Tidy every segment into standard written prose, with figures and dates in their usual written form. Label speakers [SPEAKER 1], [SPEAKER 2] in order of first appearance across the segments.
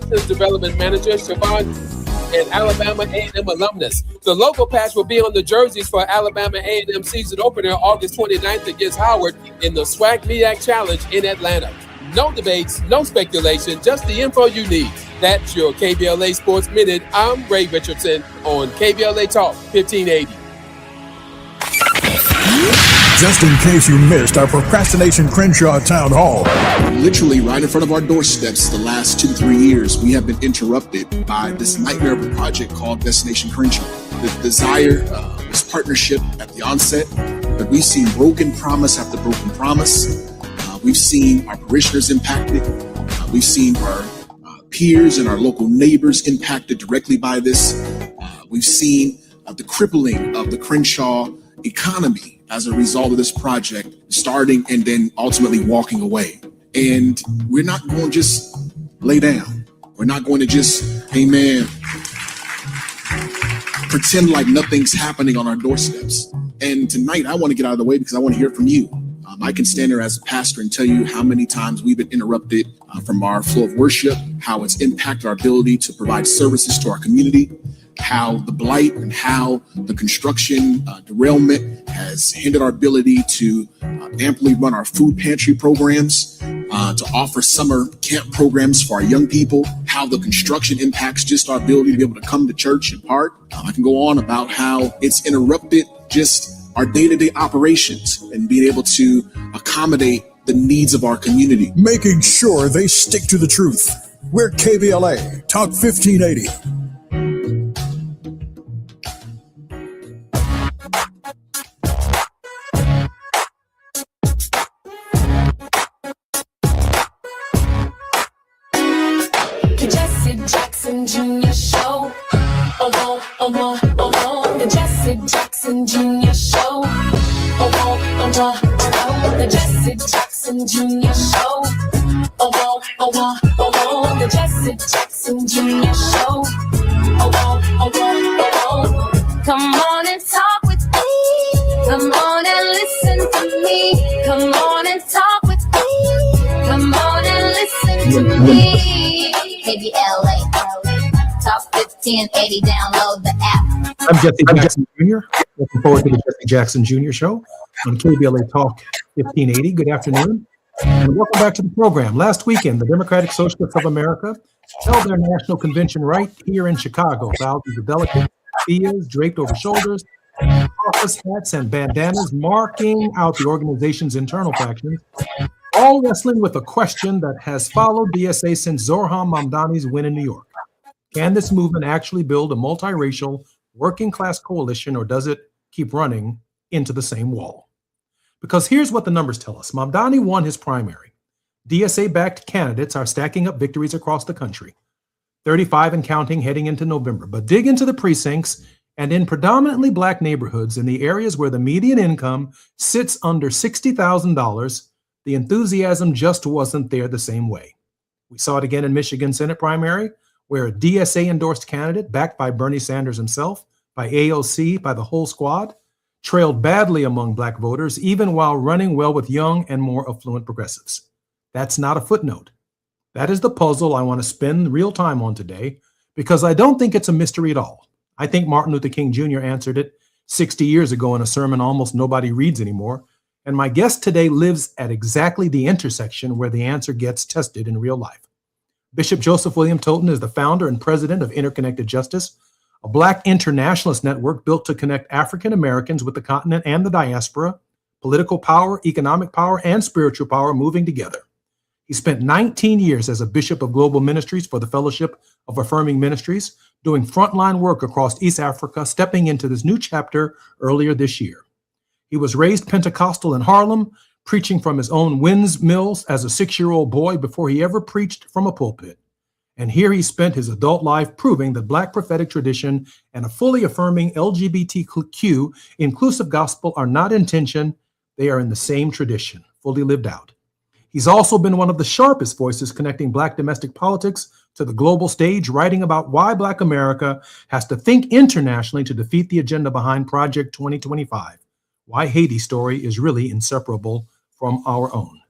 [SPEAKER 1] Business Development Manager, Siobhan, and Alabama A&M alumnus. The logo patch will be on the jerseys for Alabama A&M season opener August 29th against Howard in the SWAC MEAC Challenge in Atlanta. No debates, no speculation, just the info you need. That's your KBLA Sports Minute. I'm Ray Richardson on KBLA Talk 1580.
[SPEAKER 2] Just in case you missed our Procrastination Crenshaw Town Hall.
[SPEAKER 3] Literally right in front of our doorsteps the last 2-3 years, we have been interrupted by this nightmare of a project called Destination Crenshaw. The desire was partnership at the onset, but we've seen broken promise after broken promise. We've seen our parishioners impacted. We've seen our peers and our local neighbors impacted directly by this. We've seen the crippling of the Crenshaw economy as a result of this project starting and then ultimately walking away. And we're not going to just lay down. We're not going to just, amen, pretend like nothing's happening on our doorsteps. And tonight I want to get out of the way because I want to hear from you. I can stand there as a pastor and tell you how many times we've been interrupted from our flow of worship, how it's impacted our ability to provide services to our community, how the blight and how the construction derailment has hindered our ability to amply run our food pantry programs, to offer summer camp programs for our young people, how the construction impacts just our ability to be able to come to church and park. I can go on about how it's interrupted just our day-to-day operations and being able to accommodate the needs of our community.
[SPEAKER 2] Making sure they stick to the truth. We're KBLA, Talk 1580.
[SPEAKER 4] Jesse Jackson Jr. Show. The Jesse Jackson Jr. Show. The Jesse Jackson Jr. Show. The Jesse Jackson Jr. Show. Come on and talk with me. Come on and listen to me. Come on and talk with me. Come on and listen to me. KBLA Talk 1580. Download the app.
[SPEAKER 5] I'm Jesse Jackson Jr. Looking forward to the Jesse Jackson Jr. Show on KBLA Talk 1580. Good afternoon, and welcome back to the program. Last weekend, the Democratic Socialists of America held their national convention right here in Chicago. Thousands of delegates, spears draped over shoulders, office hats, and bandanas marking out the organization's internal factions, all wrestling with a question that has followed DSA since Zohran Mamdani's win in New York. Can this movement actually build a multiracial, working-class coalition, or does it keep running into the same wall? Because here's what the numbers tell us. Mamdani won his primary. DSA-backed candidates are stacking up victories across the country, 35 and counting heading into November. But dig into the precincts, and in predominantly Black neighborhoods, in the areas where the median income sits under $60,000, the enthusiasm just wasn't there the same way. We saw it again in Michigan Senate primary, where a DSA-endorsed candidate, backed by Bernie Sanders himself, by AOC, by the whole squad, trailed badly among Black voters, even while running well with young and more affluent progressives. That's not a footnote. That is the puzzle I want to spend real time on today, because I don't think it's a mystery at all. I think Martin Luther King Jr. answered it 60 years ago in a sermon almost nobody reads anymore, and my guest today lives at exactly the intersection where the answer gets tested in real life. Bishop Joseph William Tolton is the founder and president of Interconnected Justice, a Black internationalist network built to connect African Americans with the continent and the diaspora, political power, economic power, and spiritual power moving together. He spent 19 years as a bishop of global ministries for the Fellowship of Affirming Ministries, doing frontline work across East Africa, stepping into this new chapter earlier this year. He was raised Pentecostal in Harlem, preaching from his own windmills as a 6-year-old boy before he ever preached from a pulpit. And here he spent his adult life proving that Black prophetic tradition and a fully affirming LGBTQ inclusive gospel are not in tension, they are in the same tradition, fully lived out. He's also been one of the sharpest voices connecting Black domestic politics to the global stage, writing about why Black America has to think internationally to defeat the agenda behind Project 2025, why Haiti's story is really inseparable from our own.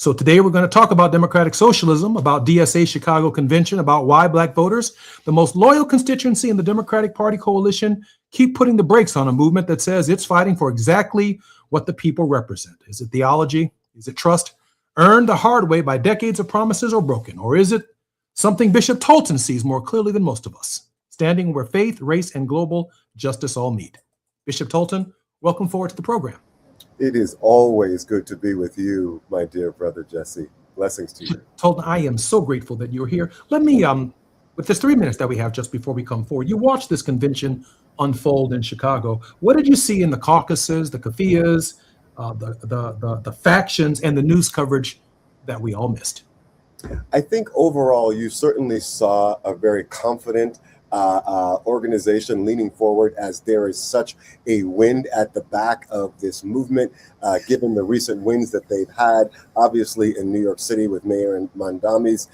[SPEAKER 5] So today we're going to talk about democratic socialism, about DSA Chicago Convention, about why Black voters, the most loyal constituency in the Democratic Party coalition, keep putting the brakes on a movement that says it's fighting for exactly what the people represent. Is it theology? Is it trust earned the hard way by decades of promises or broken? Or is it something Bishop Tolton sees more clearly than most of us, standing where faith, race, and global justice all meet? Bishop Tolton, welcome forward to the program.
[SPEAKER 6] It is always good to be with you, my dear brother Jesse. Blessings to you.
[SPEAKER 5] Tolton, I am so grateful that you're here. Let me, with this 3 minutes that we have just before we come forward, you watched this convention unfold in Chicago. What did you see in the caucuses, the kafiyas, the factions, and the news coverage that we all missed?
[SPEAKER 6] I think overall, you certainly saw a very confident organization leaning forward, as there is such a wind at the back of this movement, given the recent wins that they've had, obviously in New York City with Mayor Mondami's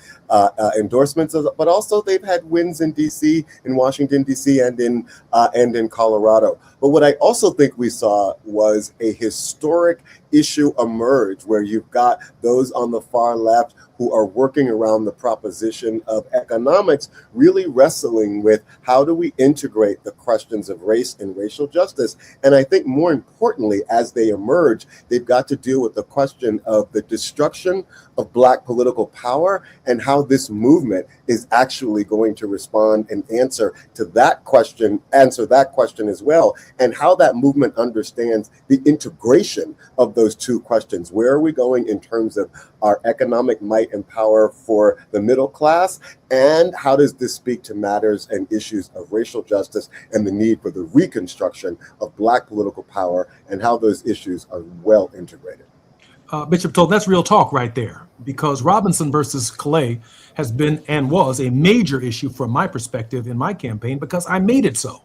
[SPEAKER 6] endorsements, but also they've had wins in DC, in Washington, DC, and in Colorado. But what I also think we saw was a historic issue emerge where you've got those on the far left who are working around the proposition of economics, really wrestling with how do we integrate the questions of race and racial justice. And I think more importantly, as they emerge, they've got to deal with the question of the destruction of Black political power and how this movement is actually going to respond and answer that question as well, and how that movement understands the integration of those two questions. Where are we going in terms of our economic might and power for the middle class? And how does this speak to matters and issues of racial justice and the need for the reconstruction of Black political power, and how those issues are well integrated?
[SPEAKER 5] Bishop Tolton, that's real talk right there, because Robinson versus Clay has been and was a major issue from my perspective in my campaign, because I made it so.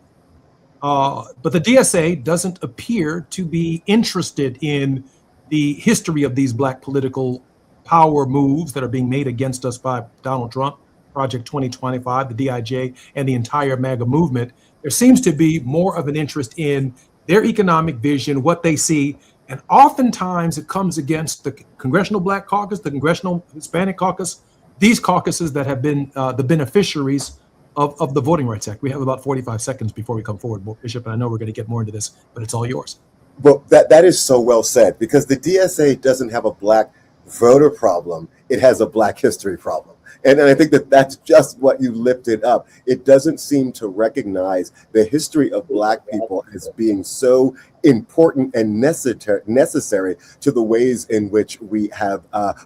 [SPEAKER 5] But the DSA doesn't appear to be interested in the history of these Black political power moves that are being made against us by Donald Trump, Project 2025, the DIJ, and the entire MAGA movement. There seems to be more of an interest in their economic vision, what they see, and oftentimes it comes against the Congressional Black Caucus, the Congressional Hispanic Caucus, these caucuses that have been the beneficiaries of the Voting Rights Act. We have about 45 seconds before we come forward, Bishop, and I know we're going to get more into this, but it's all yours.
[SPEAKER 6] Well, that is so well said, because the DSA doesn't have a Black voter problem. It has a Black history problem. And I think that's just what you lifted up. It doesn't seem to recognize the history of Black people as being so important and necessary to the ways in which we have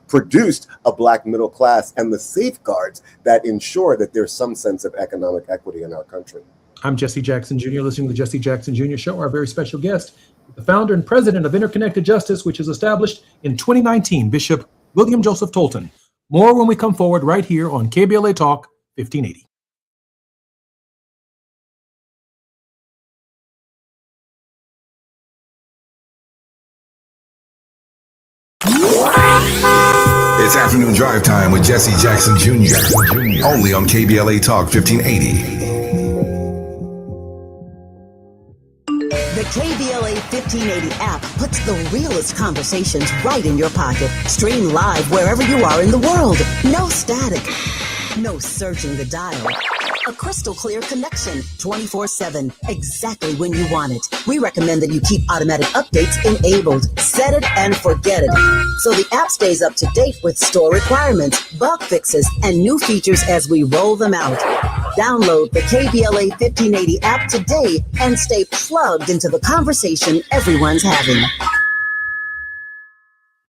[SPEAKER 6] produced a Black middle class and the safeguards that ensure that there's some sense of economic equity in our country.
[SPEAKER 5] I'm Jesse Jackson Jr., listening to the Jesse Jackson Jr. Show. Our very special guest, the founder and president of Interconnected Justice, which was established in 2019, Bishop William Joseph Tolton. More when we come forward right here on KBLA Talk 1580.
[SPEAKER 7] It's afternoon drive time with Jesse Jackson Jr. Only on KBLA Talk 1580.
[SPEAKER 8] The KBLA 1580 app puts the realest conversations right in your pocket. Stream live wherever you are in the world. No static. No searching the dial. A crystal clear connection 24/7, exactly when you want it. We recommend that you keep automatic updates enabled. Set it and forget it. So the app stays up to date with store requirements, bug fixes, and new features as we roll them out. Download the KBLA 1580 app today and stay plugged into the conversation everyone's having.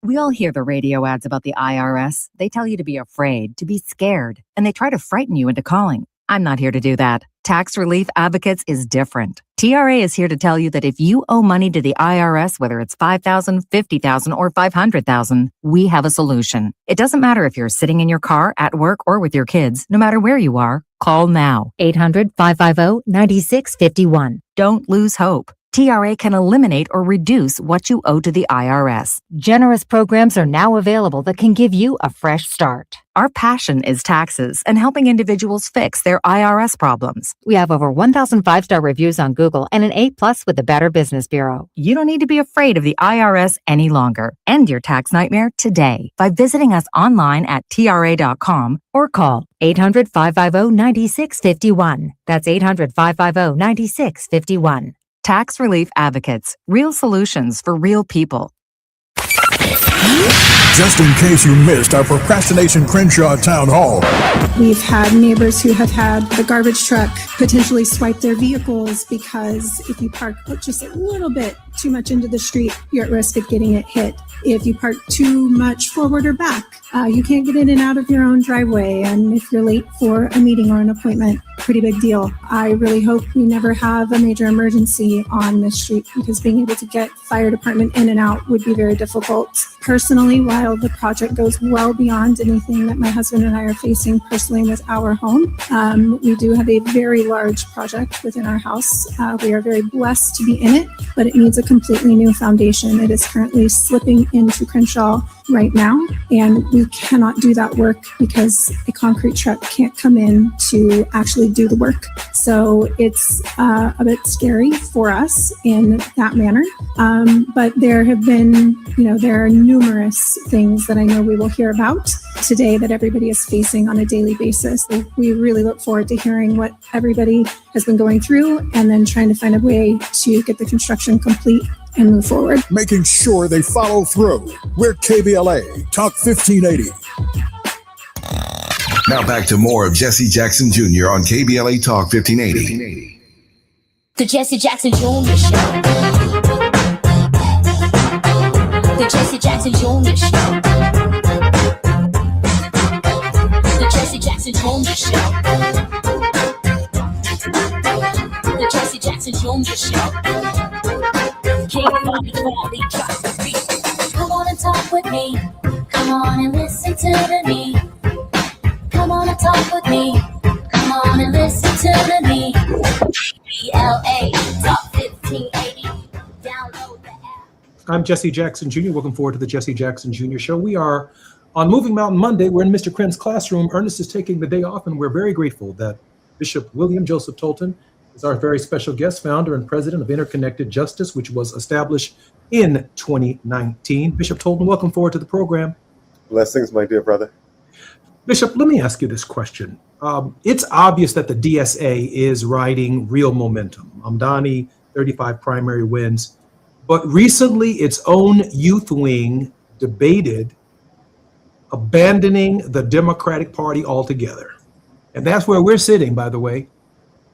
[SPEAKER 9] We all hear the radio ads about the IRS. They tell you to be afraid, to be scared, and they try to frighten you into calling. I'm not here to do that. Tax Relief Advocates is different. TRA is here to tell you that if you owe money to the IRS, whether it's $5,000, $50,000, or $500,000, we have a solution. It doesn't matter if you're sitting in your car, at work, or with your kids. No matter where you are, call now.
[SPEAKER 10] 800-550-9651.
[SPEAKER 9] Don't lose hope. TRA can eliminate or reduce what you owe to the IRS. Generous programs are now available that can give you a fresh start. Our passion is taxes and helping individuals fix their IRS problems. We have over 1,000 5-star reviews on Google and an A+ with the Better Business Bureau. You don't need to be afraid of the IRS any longer. End your tax nightmare today by visiting us online at TRA.com or call 800-550-9651. That's 800-550-9651. Tax Relief Advocates. Real solutions for real people.
[SPEAKER 2] Just in case you missed our Procrastination Crenshaw Town Hall.
[SPEAKER 10] We've had neighbors who have had the garbage truck potentially swipe their vehicles because if you park just a little bit too much into the street, you're at risk of getting it hit. If you park too much forward or back, you can't get in and out of your own driveway. And if you're late for a meeting or an appointment, pretty big deal. I really hope we never have a major emergency on this street because being able to get fire department in and out would be very difficult. Personally, while the project goes well beyond anything that my husband and I are facing personally with our home, we do have a very large project within our house. We are very blessed to be in it, but it needs a completely new foundation. It is currently slipping into Crenshaw right now, and we cannot do that work because a concrete truck can't come in to actually do the work. So it's a bit scary for us in that manner. But there have been, there are numerous things that I know we will hear about today that everybody is facing on a daily basis. We really look forward to hearing what everybody has been going through and then trying to find a way to get the construction complete and move forward.
[SPEAKER 2] Making sure they follow through. We're KBLA Talk 1580.
[SPEAKER 7] Now back to more of Jesse Jackson Jr. on KBLA Talk 1580.
[SPEAKER 4] The Jesse Jackson Jr. Show. The Jesse Jackson Jr. Show. The Jesse Jackson Jr. Show. The Jesse Jackson Jr. Show. Come on and talk with me. Come on and listen to me. Come on and talk with me. Come on and listen to me. KBLA Talk 1580. Download the app.
[SPEAKER 5] I'm Jesse Jackson Jr. Welcome forward to the Jesse Jackson Jr. Show. We are on Moving Mountain Monday. We're in Mr. Kren's classroom. Ernest is taking the day off, and we're very grateful that Bishop William Joseph Tolton is our very special guest, founder and president of Interconnected Justice, which was established in 2019. Bishop Tolton, welcome forward to the program.
[SPEAKER 6] Blessings, my dear brother.
[SPEAKER 5] Bishop, let me ask you this question. It's obvious that the DSA is riding real momentum. Mamdani, 35 primary wins. But recently, its own youth wing debated abandoning the Democratic Party altogether. And that's where we're sitting, by the way,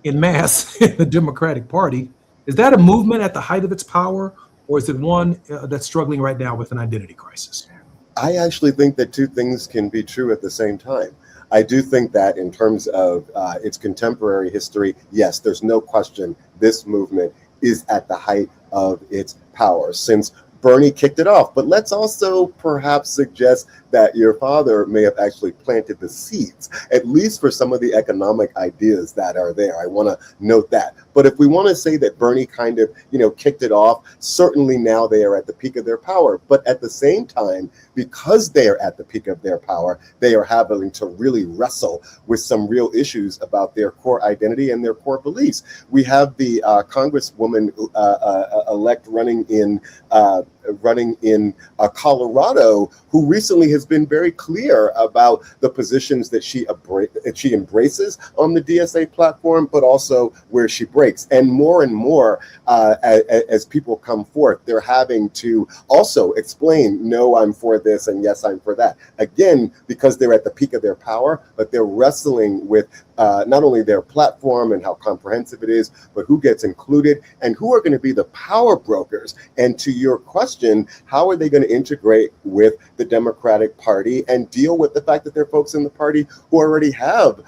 [SPEAKER 5] in mass in the Democratic Party. Is that a movement at the height of its power, or is it one that's struggling right now with an identity crisis?
[SPEAKER 6] I actually think that two things can be true at the same time. I do think that in terms of its contemporary history, yes, there's no question this movement is at the height of its power since Bernie kicked it off. But let's also perhaps suggest that your father may have actually planted the seeds, at least for some of the economic ideas that are there. I want to note that. But if we want to say that Bernie kind of, kicked it off, certainly now they are at the peak of their power. But at the same time, because they are at the peak of their power, they are having to really wrestle with some real issues about their core identity and their core beliefs. We have the Congresswoman elect running in Colorado, who recently has been very clear about the positions that she embraces on the DSA platform, but also where she breaks. And more as people come forth, they're having to also explain, no, I'm for this, and yes, I'm for that. Again, because they're at the peak of their power, but they're wrestling with not only their platform and how comprehensive it is, but who gets included and who are going to be the power brokers. And to your question, how are they going to integrate with the Democratic Party and deal with the fact that there are folks in the party who already have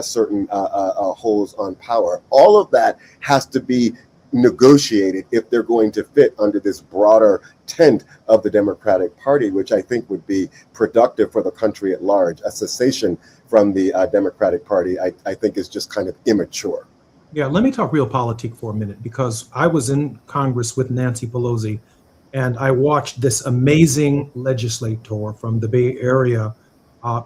[SPEAKER 6] certain holes on power? All of that has to be negotiated if they're going to fit under this broader tent of the Democratic Party, which I think would be productive for the country at large. A cessation from the Democratic Party, I think, is just kind of immature.
[SPEAKER 5] Yeah, let me talk realpolitik for a minute, because I was in Congress with Nancy Pelosi, and I watched this amazing legislator from the Bay Area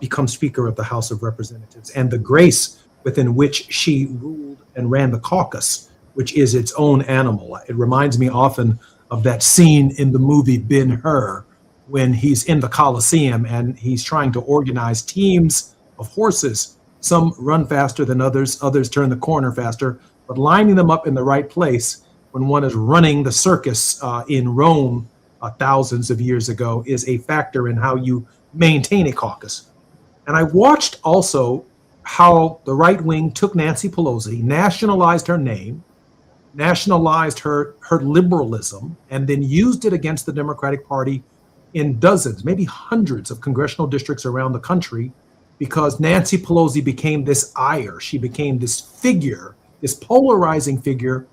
[SPEAKER 5] become Speaker of the House of Representatives, and the grace within which she ruled and ran the caucus, which is its own animal. It reminds me often of that scene in the movie Ben-Hur, when he's in the Coliseum and he's trying to organize teams of horses. Some run faster than others, others turn the corner faster, but lining them up in the right place when one is running the circus in Rome thousands of years ago is a factor in how you maintain a caucus. And I watched also how the right wing took Nancy Pelosi, nationalized her name, nationalized her liberalism, and then used it against the Democratic Party in dozens, maybe hundreds of congressional districts around the country, because Nancy Pelosi became this ire. She became this figure, this polarizing figure,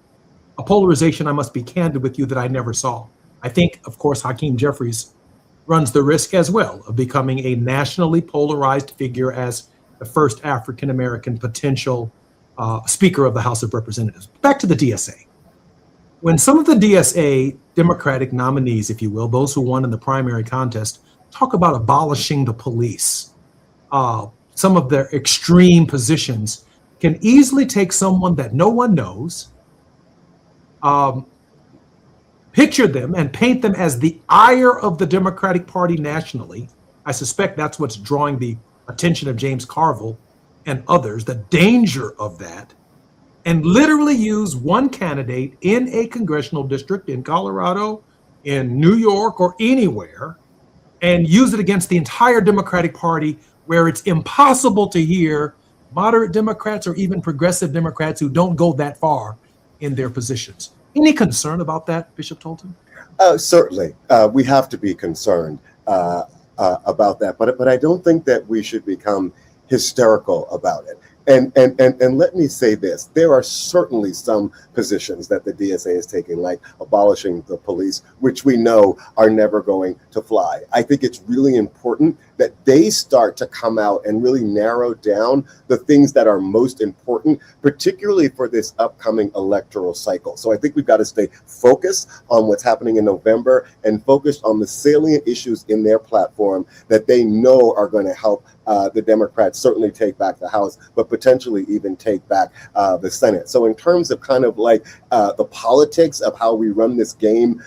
[SPEAKER 5] a polarization, I must be candid with you, that I never saw. I think, of course, Hakeem Jeffries runs the risk as well of becoming a nationally polarized figure as the first African-American potential Speaker of the House of Representatives. Back to the DSA. When some of the DSA Democratic nominees, if you will, those who won in the primary contest, talk about abolishing the police, some of their extreme positions can easily take someone that no one knows, picture them and paint them as the ire of the Democratic Party nationally. I suspect that's what's drawing the attention of James Carville and others, the danger of that, and literally use one candidate in a congressional district in Colorado, in New York, or anywhere, and use it against the entire Democratic Party, where it's impossible to hear moderate Democrats or even progressive Democrats who don't go that far in their positions. Any concern about that, Bishop Tolton?
[SPEAKER 6] Certainly. We have to be concerned about that, but I don't think that we should become hysterical about it. And let me say this, there are certainly some positions that the DSA is taking, like abolishing the police, which we know are never going to fly. I think it's really important that they start to come out and really narrow down the things that are most important, particularly for this upcoming electoral cycle. So I think we've got to stay focused on what's happening in November and focused on the salient issues in their platform that they know are going to help the Democrats certainly take back the House, but potentially even take back the Senate. So in terms of kind of like the politics of how we run this game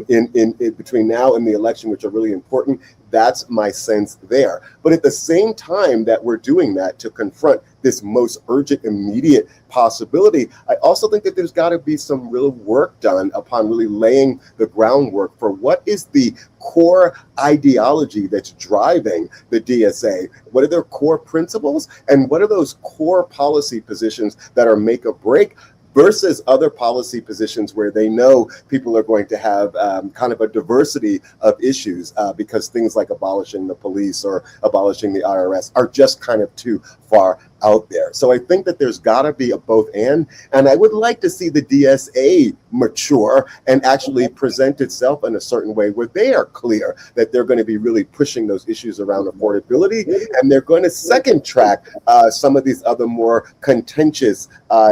[SPEAKER 6] in between now and the election, which are really important, that's my sense there. But at the same time that we're doing that to confront this most urgent, immediate possibility, I also think that there's got to be some real work done upon really laying the groundwork for what is the core ideology that's driving the DSA. What are their core principles? And what are those core policy positions that are make or break, versus other policy positions where they know people are going to have kind of a diversity of issues because things like abolishing the police or abolishing the IRS are just kind of too far out there. So I think that there's got to be a both and I would like to see the DSA mature and actually present itself in a certain way where they are clear that they're going to be really pushing those issues around affordability, and they're going to second track some of these other more contentious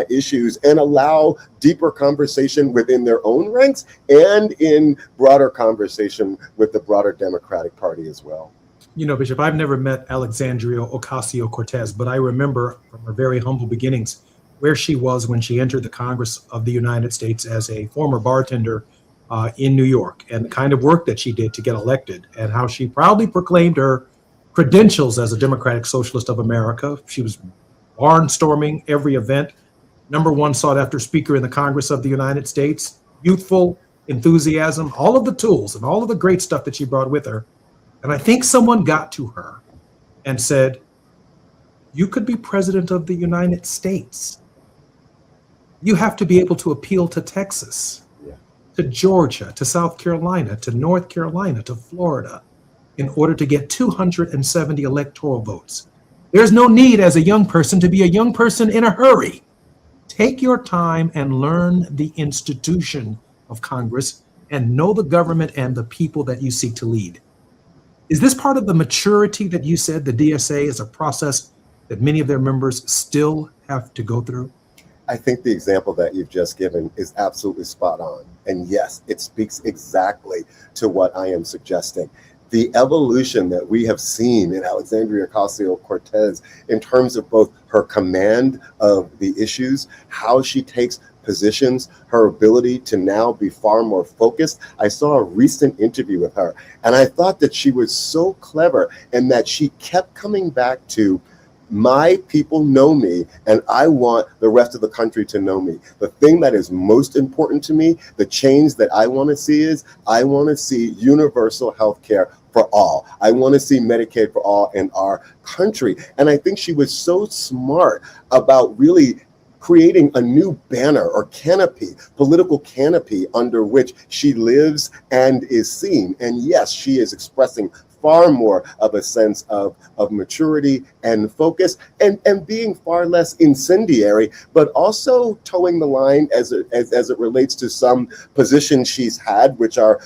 [SPEAKER 6] issues and allow deeper conversation within their own ranks and in broader conversation with the broader Democratic Party as well.
[SPEAKER 5] You know, Bishop, I've never met Alexandria Ocasio-Cortez, but I remember from her very humble beginnings where she was when she entered the Congress of the United States as a former bartender in New York, and the kind of work that she did to get elected, and how she proudly proclaimed her credentials as a Democratic Socialist of America. She was barnstorming every event, #1 sought after speaker in the Congress of the United States, youthful enthusiasm, all of the tools and all of the great stuff that she brought with her. And I think someone got to her and said, you could be president of the United States. You have to be able to appeal to Texas, to Georgia, to South Carolina, to North Carolina, to Florida, in order to get 270 electoral votes. There's no need as a young person to be a young person in a hurry. Take your time and learn the institution of Congress and know the government and the people that you seek to lead. Is this part of the maturity that you said the DSA is a process that many of their members still have to go through?
[SPEAKER 6] I think the example that you've just given is absolutely spot on. And yes, it speaks exactly to what I am suggesting. The evolution that we have seen in Alexandria Ocasio-Cortez in terms of both her command of the issues, how she takes positions, her ability to now be far more focused. I saw a recent interview with her, and I thought that she was so clever and that she kept coming back to, my people know me, and I want the rest of the country to know me. The thing that is most important to me, the change that I want to see is, I want to see universal health care for all. I want to see Medicaid for all in our country. And I think she was so smart about really creating a new banner or canopy, political canopy under which she lives and is seen. And yes, she is expressing far more of a sense of maturity and focus, and being far less incendiary, but also towing the line as it relates to some positions she's had, which are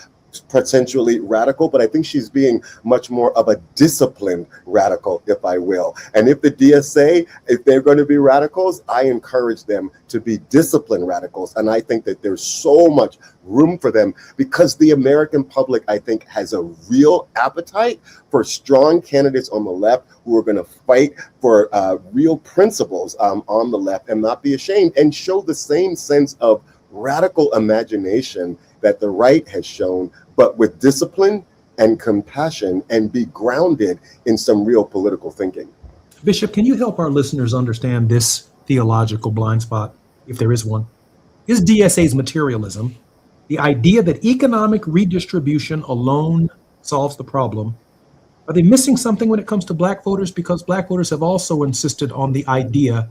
[SPEAKER 6] potentially radical, but I think she's being much more of a disciplined radical, if I will. And if the DSA, if they're going to be radicals, I encourage them to be disciplined radicals. And I think that there's so much room for them because the American public, I think, has a real appetite for strong candidates on the left who are going to fight for real principles on the left and not be ashamed and show the same sense of radical imagination that the right has shown, but with discipline and compassion, and be grounded in some real political thinking.
[SPEAKER 5] Bishop, can you help our listeners understand this theological blind spot, if there is one? Is DSA's materialism, the idea that economic redistribution alone solves the problem, are they missing something when it comes to Black voters? Because Black voters have also insisted on the idea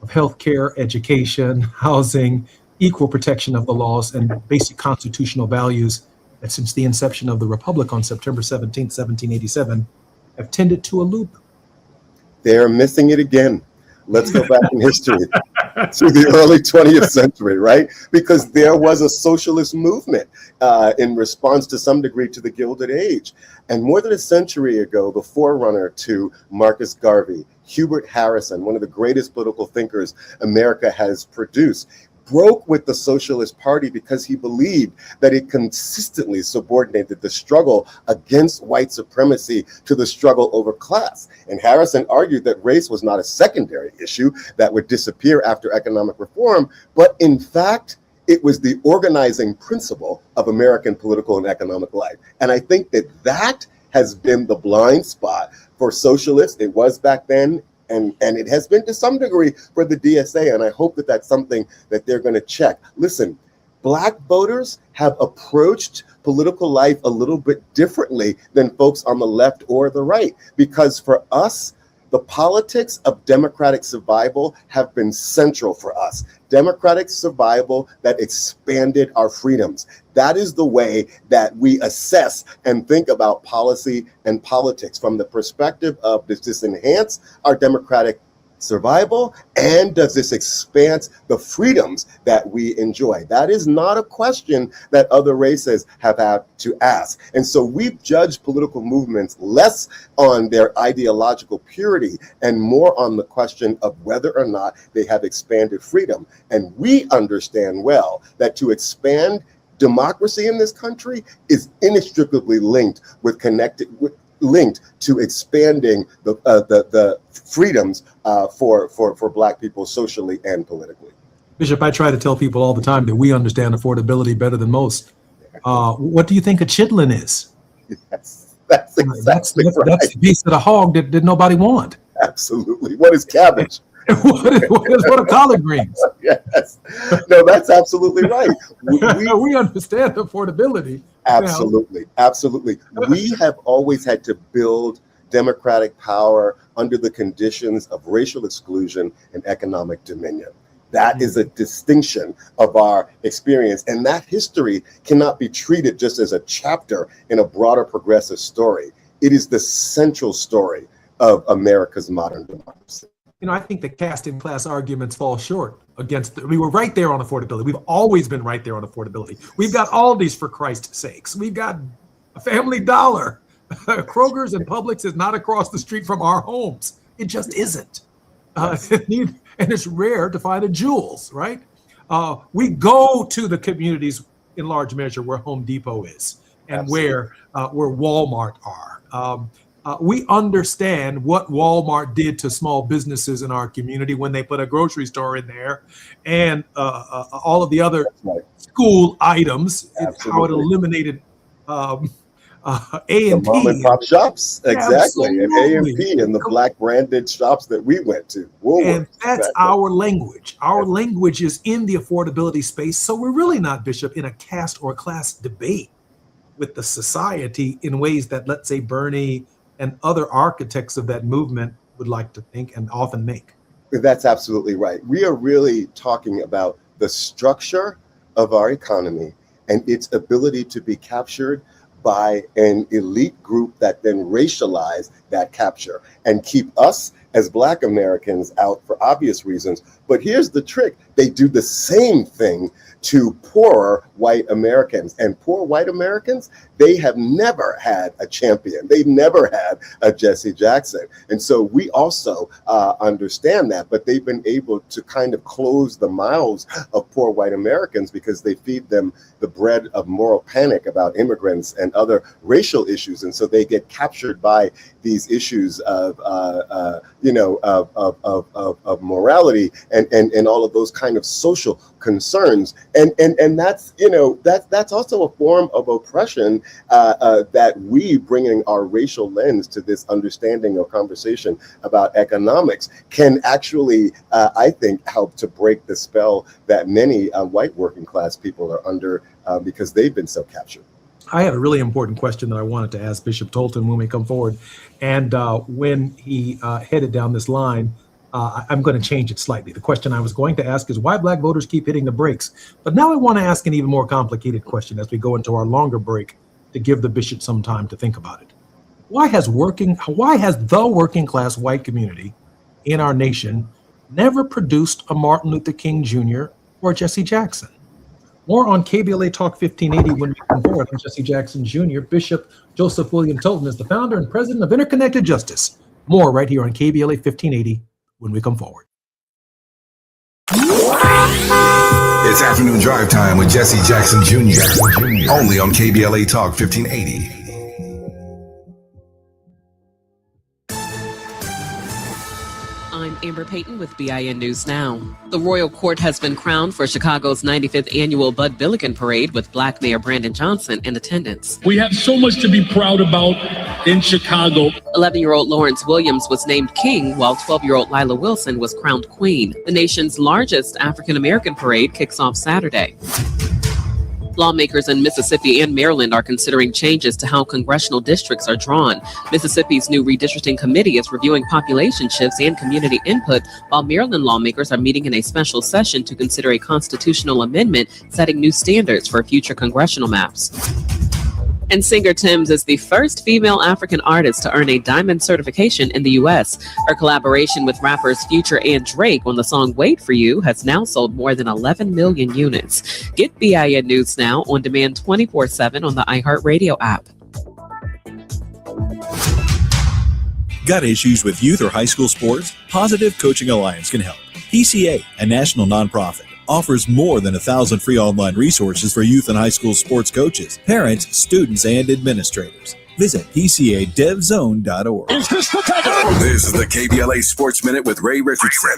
[SPEAKER 5] of healthcare, education, housing, equal protection of the laws, and basic constitutional values that since the inception of the Republic on September 17, 1787, have tended to elude them.
[SPEAKER 6] They're missing it again. Let's go back in history to the early 20th century, right? Because there was a socialist movement in response to some degree to the Gilded Age. And more than a century ago, the forerunner to Marcus Garvey, Hubert Harrison, one of the greatest political thinkers America has produced, broke with the Socialist Party because he believed that it consistently subordinated the struggle against white supremacy to the struggle over class. And Harrison argued that race was not a secondary issue that would disappear after economic reform, but in fact, it was the organizing principle of American political and economic life. And I think that that has been the blind spot for socialists. It was back then, and it has been to some degree for the DSA, and I hope that that's something that they're going to check. Listen, Black voters have approached political life a little bit differently than folks on the left or the right, because for us, the politics of democratic survival have been central for us. Democratic survival that expanded our freedoms. That is the way that we assess and think about policy and politics, from the perspective of, does this enhance our democratic survival, and does this expand the freedoms that we enjoy? That is not a question that other races have had to ask. And so we've judged political movements less on their ideological purity and more on the question of whether or not they have expanded freedom. And we understand well that to expand democracy in this country is inextricably linked to expanding the freedoms for Black people socially and politically.
[SPEAKER 5] Bishop, I try to tell people all the time that we understand affordability better than most. What do you think a chitlin is?
[SPEAKER 6] Yes, that's exactly right.
[SPEAKER 5] That's a piece of the hog that nobody want.
[SPEAKER 6] Absolutely. What is cabbage?
[SPEAKER 5] what are collard greens?
[SPEAKER 6] Yes. No, that's absolutely right.
[SPEAKER 5] We understand affordability.
[SPEAKER 6] Absolutely. Absolutely. We have always had to build democratic power under the conditions of racial exclusion and economic dominion. That is a distinction of our experience. And that history cannot be treated just as a chapter in a broader progressive story. It is the central story of America's modern democracy.
[SPEAKER 5] You know, I think the caste and class arguments fall short against, we were right there on affordability. We've always been right there on affordability. We've got Aldi's, for Christ's sakes. We've got a Family Dollar. Kroger's and Publix is not across the street from our homes. It just isn't. and it's rare to find a Jewel's, right? We go to the communities in large measure where Home Depot is and where Walmart are. We understand what Walmart did to small businesses in our community when they put a grocery store in there, and all of the other school items, how it eliminated A&P.
[SPEAKER 6] Mom and pop shops, exactly, and
[SPEAKER 5] Absolutely.
[SPEAKER 6] A&P and the black branded shops that we went to. Woolworths,
[SPEAKER 5] And that's our language. Our language is in the affordability space. So we're really not, Bishop, in a caste or class debate with the society in ways that, let's say, Bernie and other architects of that movement would like to think and often make.
[SPEAKER 6] That's absolutely right. We are really talking about the structure of our economy and its ability to be captured by an elite group that then racialize that capture and keep us as Black Americans out for obvious reasons. But here's the trick. They do the same thing to poorer white Americans. And poor white Americans, they have never had a champion. They've never had a Jesse Jackson. And so we also understand that, but they've been able to kind of close the mouths of poor white Americans because they feed them the bread of moral panic about immigrants and other racial issues. And so they get captured by these issues of morality and all of those kind of social concerns, and that's also a form of oppression that we, bringing our racial lens to this understanding or conversation about economics, can actually, I think, help to break the spell that many white working class people are under because they've been so captured.
[SPEAKER 5] I had a really important question that I wanted to ask Bishop Tolton when we come forward. And when he headed down this line, I'm going to change it slightly. The question I was going to ask is why Black voters keep hitting the brakes. But now I want to ask an even more complicated question as we go into our longer break to give the bishop some time to think about it. Why has the working class white community in our nation never produced a Martin Luther King Jr. or Jesse Jackson? More on KBLA Talk 1580 when we come forward. I'm Jesse Jackson Jr. Bishop Joseph William Tolton is the founder and president of Interconnected Justice. More right here on KBLA 1580 when we come forward.
[SPEAKER 7] It's afternoon drive time with Jesse Jackson Jr. Only on KBLA Talk 1580.
[SPEAKER 11] I'm Amber Payton with BIN News Now. The Royal Court has been crowned for Chicago's 95th annual Bud Billiken Parade with Black Mayor Brandon Johnson in attendance.
[SPEAKER 12] We have so much to be proud about in Chicago.
[SPEAKER 11] 11-year-old Lawrence Williams was named king, while 12-year-old Lila Wilson was crowned queen. The nation's largest African-American parade kicks off Saturday. Lawmakers in Mississippi and Maryland are considering changes to how congressional districts are drawn. Mississippi's new redistricting committee is reviewing population shifts and community input, while Maryland lawmakers are meeting in a special session to consider a constitutional amendment setting new standards for future congressional maps. And singer Tems is the first female African artist to earn a diamond certification in the U.S. Her collaboration with rappers Future and Drake on the song Wait For You has now sold more than 11 million units. Get BIN News Now on demand 24/7 on the iHeartRadio app.
[SPEAKER 13] Got issues with youth or high school sports? Positive Coaching Alliance can help. PCA, a national nonprofit, offers more than 1,000 free online resources for youth and high school sports coaches, parents, students, and administrators. Visit PCADevZone.org.
[SPEAKER 7] This is the KBLA Sports Minute with Ray Richardson.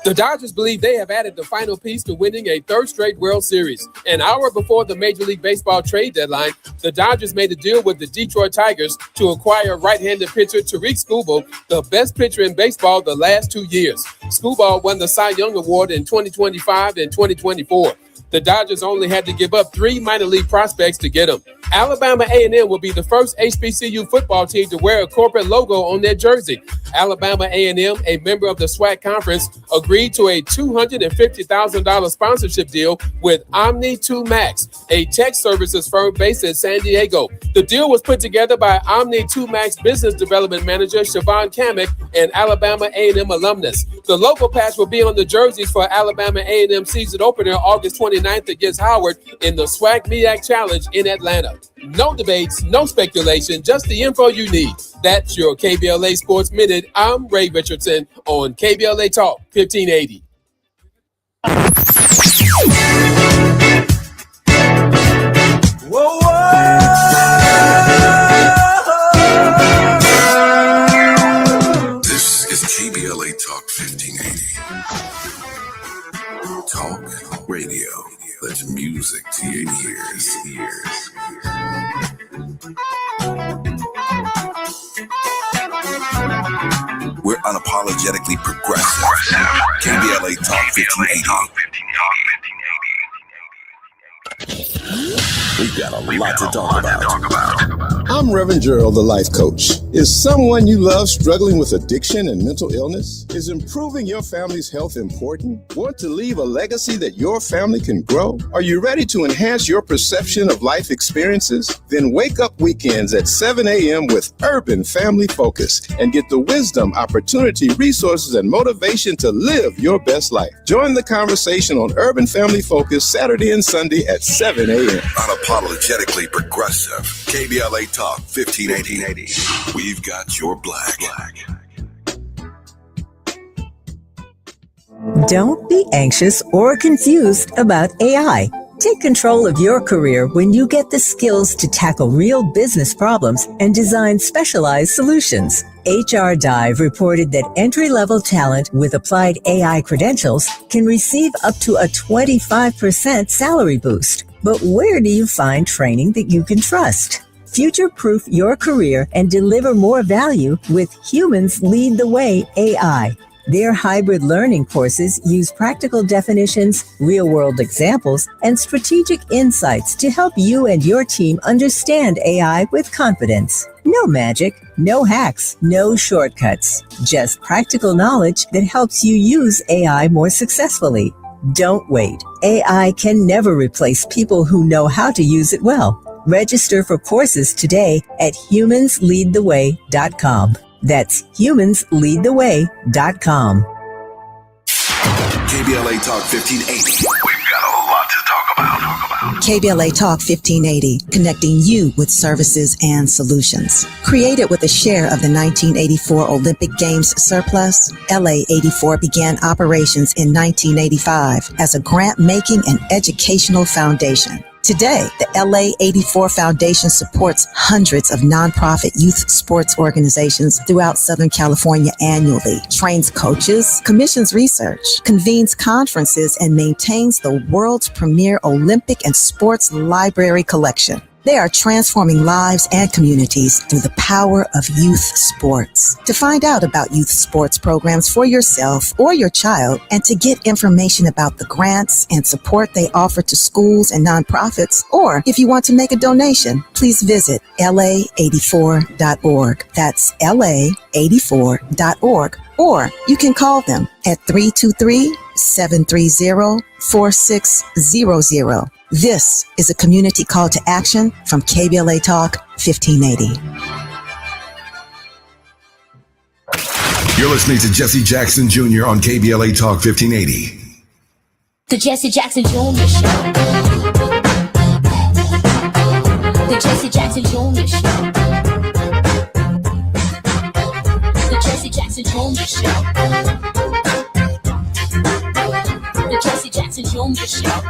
[SPEAKER 1] The Dodgers believe they have added the final piece to winning a third straight World Series. An hour before the Major League Baseball trade deadline, the Dodgers made a deal with the Detroit Tigers to acquire right-handed pitcher Tariq Skubal, the best pitcher in baseball the last 2 years. Skubal won the Cy Young Award in 2025 and 2024. The Dodgers only had to give up 3 minor league prospects to get him. Alabama A&M will be the first HBCU football team to wear a corporate logo on their jersey. Alabama A&M, a member of the SWAC conference, agreed to a $250,000 sponsorship deal with Omni2 Max, a tech services firm based in San Diego. The deal was put together by Omni2 Max business development manager Siobhan Kamek, an Alabama A&M alumnus. The logo patch will be on the jerseys for Alabama A&M season opener August 29th 29th against Howard in the SWAC MEAC Challenge in Atlanta. No debates, no speculation, just the info you need. That's your KBLA Sports Minute. I'm Ray Richardson on KBLA Talk 1580.
[SPEAKER 14] Whoa,
[SPEAKER 7] This is KBLA Talk 1580. Talk radio. That's music to your ears. We're unapologetically progressive. KBLA Talk 1580. We've got a lot to talk about.
[SPEAKER 2] I'm Reverend Gerald, the life coach. Is someone you love struggling with addiction and mental illness? Is improving your family's health important? Want to leave a legacy that your family can grow? Are you ready to enhance your perception of life experiences? Then wake up weekends at 7 a.m. with Urban Family Focus and get the wisdom, opportunity, resources, and motivation to live your best life. Join the conversation on Urban Family Focus Saturday and Sunday at 7 a.m.
[SPEAKER 7] Unapologetically progressive. KBLA Talk 1580. We've got your black.
[SPEAKER 8] Don't be anxious or confused about AI. Take control of your career when you get the skills to tackle real business problems and design specialized solutions. HR Dive reported that entry-level talent with applied AI credentials can receive up to a 25% salary boost. But where do you find training that you can trust? Future-proof your career and deliver more value with Humans Lead the Way AI. Their hybrid learning courses use practical definitions, real-world examples, and strategic insights to help you and your team understand AI with confidence. No magic, no hacks, no shortcuts. Just practical knowledge that helps you use AI more successfully. Don't wait. AI can never replace people who know how to use it well. Register for courses today at humansleadtheway.com. That's humansleadtheway.com.
[SPEAKER 7] KBLA Talk 1580. We've got a lot to talk about.
[SPEAKER 15] KBLA Talk 1580, connecting you with services and solutions. Created with a share of the 1984 Olympic Games surplus, LA 84 began operations in 1985 as a grant-making and educational foundation. Today, the LA 84 Foundation supports hundreds of nonprofit youth sports organizations throughout Southern California annually, trains coaches, commissions research, convenes conferences, and maintains the world's premier Olympic and sports library collection. They are transforming lives and communities through the power of youth sports. To find out about youth sports programs for yourself or your child, and to get information about the grants and support they offer to schools and nonprofits, or if you want to make a donation, please visit la84.org. That's la84.org. Or you can call them at 323-730-4600. This is a community call to action from KBLA Talk 1580.
[SPEAKER 7] You're listening to Jesse Jackson Jr. on KBLA Talk 1580.
[SPEAKER 4] The Jesse Jackson Jr. Show. The Jesse Jackson Jr. Show. The Jesse Jackson Jr. Show. The Jesse Jackson Jr. Show.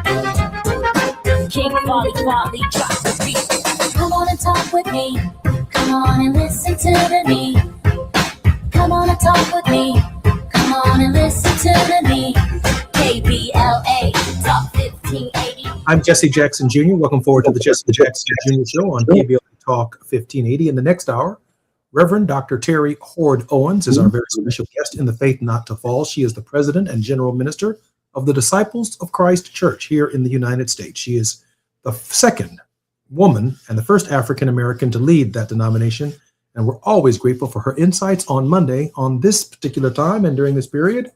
[SPEAKER 4] King Wally drops the beat. Come on and talk with me. Come on and listen to the me. Come on and talk with me. Come on and listen to the me. KBLA Talk 1580.
[SPEAKER 5] I'm Jesse Jackson Jr. Welcome forward to the Jesse Jackson Jr. Show on KBLA Talk 1580. In the next hour, Reverend Dr. Terry Hord Owens is our very special guest in the Faith Not to Fall. She is the president and general minister of the Disciples of Christ Church here in the United States. She is the second woman and the first African American to lead that denomination, and we're always grateful for her insights on Monday on this particular time and during this period.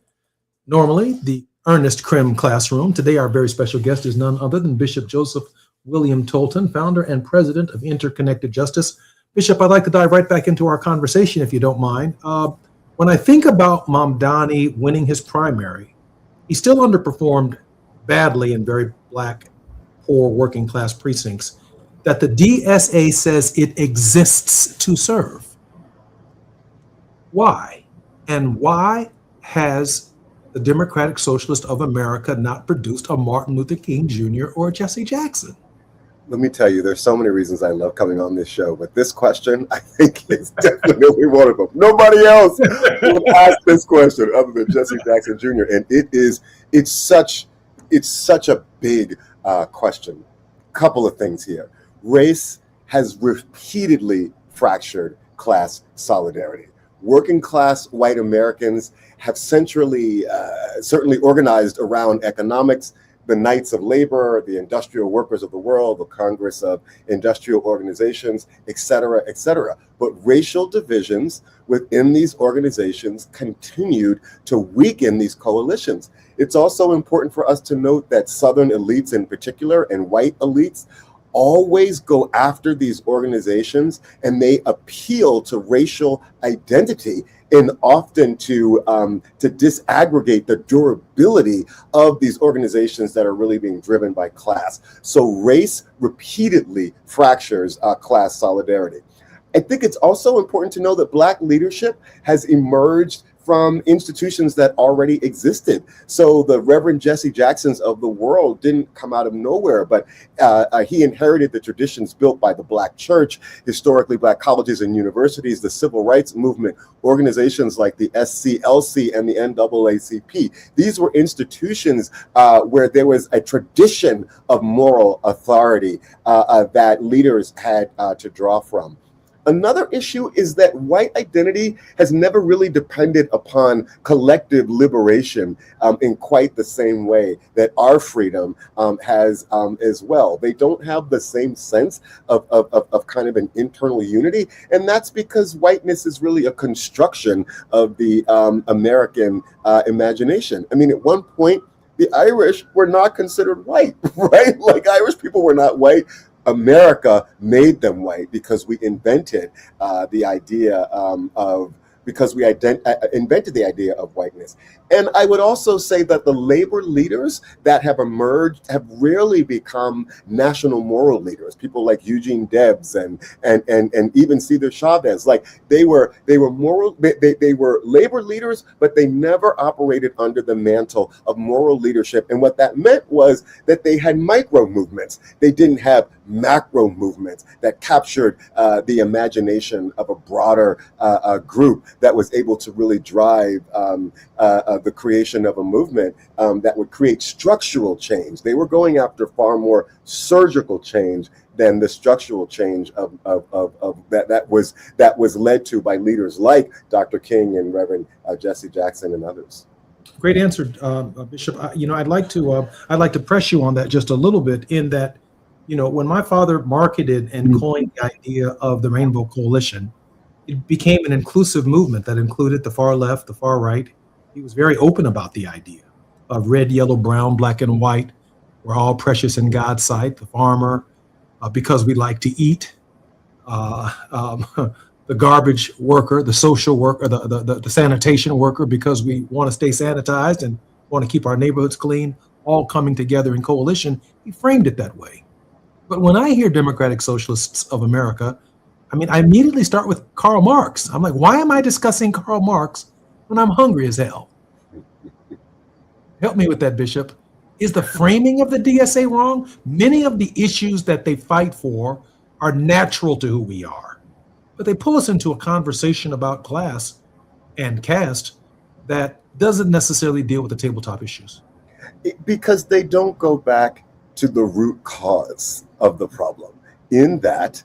[SPEAKER 5] Normally, the Ernest Krim classroom. Today, our very special guest is none other than Bishop Joseph William Tolton, founder and president of Interconnected Justice. Bishop, I'd like to dive right back into our conversation, if you don't mind. When I think about Mamdani winning his primary, he still underperformed badly in very black, poor working class precincts, that the DSA says it exists to serve. Why? And why has the Democratic Socialist of America not produced a Martin Luther King Jr. or a Jesse Jackson?
[SPEAKER 6] Let me tell you, there's so many reasons I love coming on this show, but this question, I think, is definitely one of them. Nobody else will ask this question other than Jesse Jackson Jr. And it's such a big question. Couple of things here. Race has repeatedly fractured class solidarity. Working class white Americans have certainly organized around economics, the Knights of Labor, the Industrial Workers of the World, the Congress of Industrial Organizations, et cetera, et cetera. But racial divisions within these organizations continued to weaken these coalitions. It's also important for us to note that Southern elites in particular, and white elites, always go after these organizations, and they appeal to racial identity and often to disaggregate the durability of these organizations that are really being driven by class. So race repeatedly fractures class solidarity. I think it's also important to know that Black leadership has emerged from institutions that already existed. So the Reverend Jesse Jacksons of the world didn't come out of nowhere, but he inherited the traditions built by the Black church, historically Black colleges and universities, the civil rights movement, organizations like the SCLC and the NAACP. These were institutions where there was a tradition of moral authority that leaders had to draw from. Another issue is that white identity has never really depended upon collective liberation in quite the same way that our freedom has as well. They don't have the same sense of kind of an internal unity. And that's because whiteness is really a construction of the American imagination. I mean, at one point, the Irish were not considered white, right? Like Irish people were not white. America made them white because we invented the idea invented the idea of whiteness. And I would also say that the labor leaders that have emerged have rarely become national moral leaders. People like Eugene Debs and even Cesar Chavez, like they were labor leaders, but they never operated under the mantle of moral leadership. And what that meant was that they had micro movements. They didn't have macro movements that captured the imagination of a broader group that was able to really drive the creation of a movement that would create structural change. They were going after far more surgical change than the structural change of that was led to by leaders like Dr. King and Reverend Jesse Jackson and others.
[SPEAKER 5] Great answer, Bishop. I'd like to press you on that just a little bit. In that, when my father marketed and coined the idea of the Rainbow Coalition, it became an inclusive movement that included the far left, the far right. He was very open about the idea of red, yellow, brown, black, and white. We're all precious in God's sight. The farmer, because we like to eat. The garbage worker, the social worker, the sanitation worker, because we want to stay sanitized and want to keep our neighborhoods clean, all coming together in coalition. He framed it that way. But when I hear Democratic Socialists of America, I immediately start with Karl Marx. I'm like, why am I discussing Karl Marx when I'm hungry as hell? Help me with that, Bishop. Is the framing of the DSA wrong? Many of the issues that they fight for are natural to who we are, but they pull us into a conversation about class and caste that doesn't necessarily deal with the tabletop issues.
[SPEAKER 6] Because they don't go back to the root cause of the problem, in that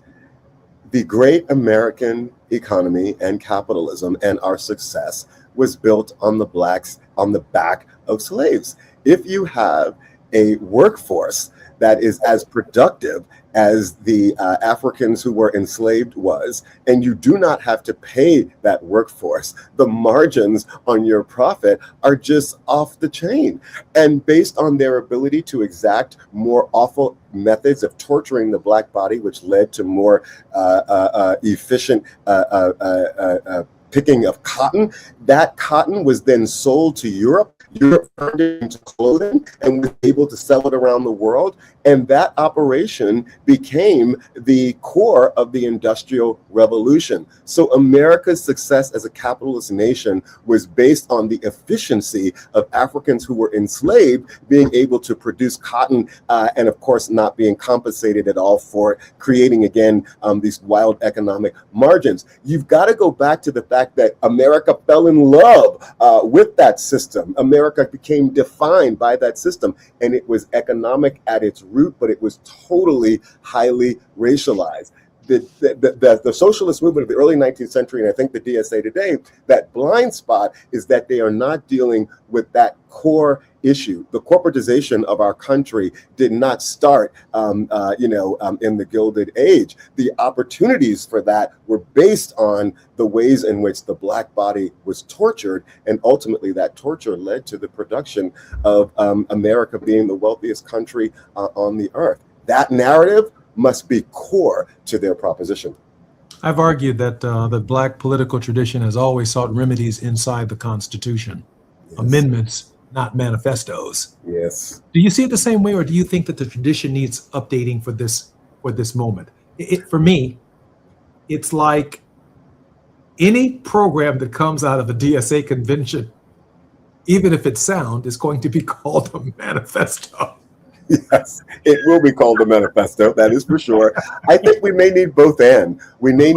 [SPEAKER 6] the great American economy and capitalism and our success was built on the back of slaves. If you have a workforce that is as productive as the Africans who were enslaved was, and you do not have to pay that workforce, the margins on your profit are just off the chain. And based on their ability to exact more awful methods of torturing the Black body, which led to more efficient picking of cotton. That cotton was then sold to Europe. Europe turned it into clothing and was able to sell it around the world. And that operation became the core of the Industrial Revolution. So America's success as a capitalist nation was based on the efficiency of Africans who were enslaved being able to produce cotton and, of course, not being compensated at all for it, creating, again, these wild economic margins. You've got to go back to the fact that America fell in love with that system. America became defined by that system, and it was economic at its root, but it was totally highly racialized. The socialist movement of the early 19th century, and I think the DSA today, that blind spot is that they are not dealing with that core issue. The corporatization of our country did not start, in the Gilded Age. The opportunities for that were based on the ways in which the Black body was tortured, and ultimately that torture led to the production of America being the wealthiest country on the earth. That narrative must be core to their proposition.
[SPEAKER 5] I've argued that the Black political tradition has always sought remedies inside the Constitution, amendments, not manifestos.
[SPEAKER 6] Yes.
[SPEAKER 5] Do you see it the same way, or do you think that the tradition needs updating for this moment? For me, it's like any program that comes out of the DSA convention, even if it's sound, is going to be called a manifesto.
[SPEAKER 6] Yes, it will be called a manifesto. That is for sure. I think we may need both and. We may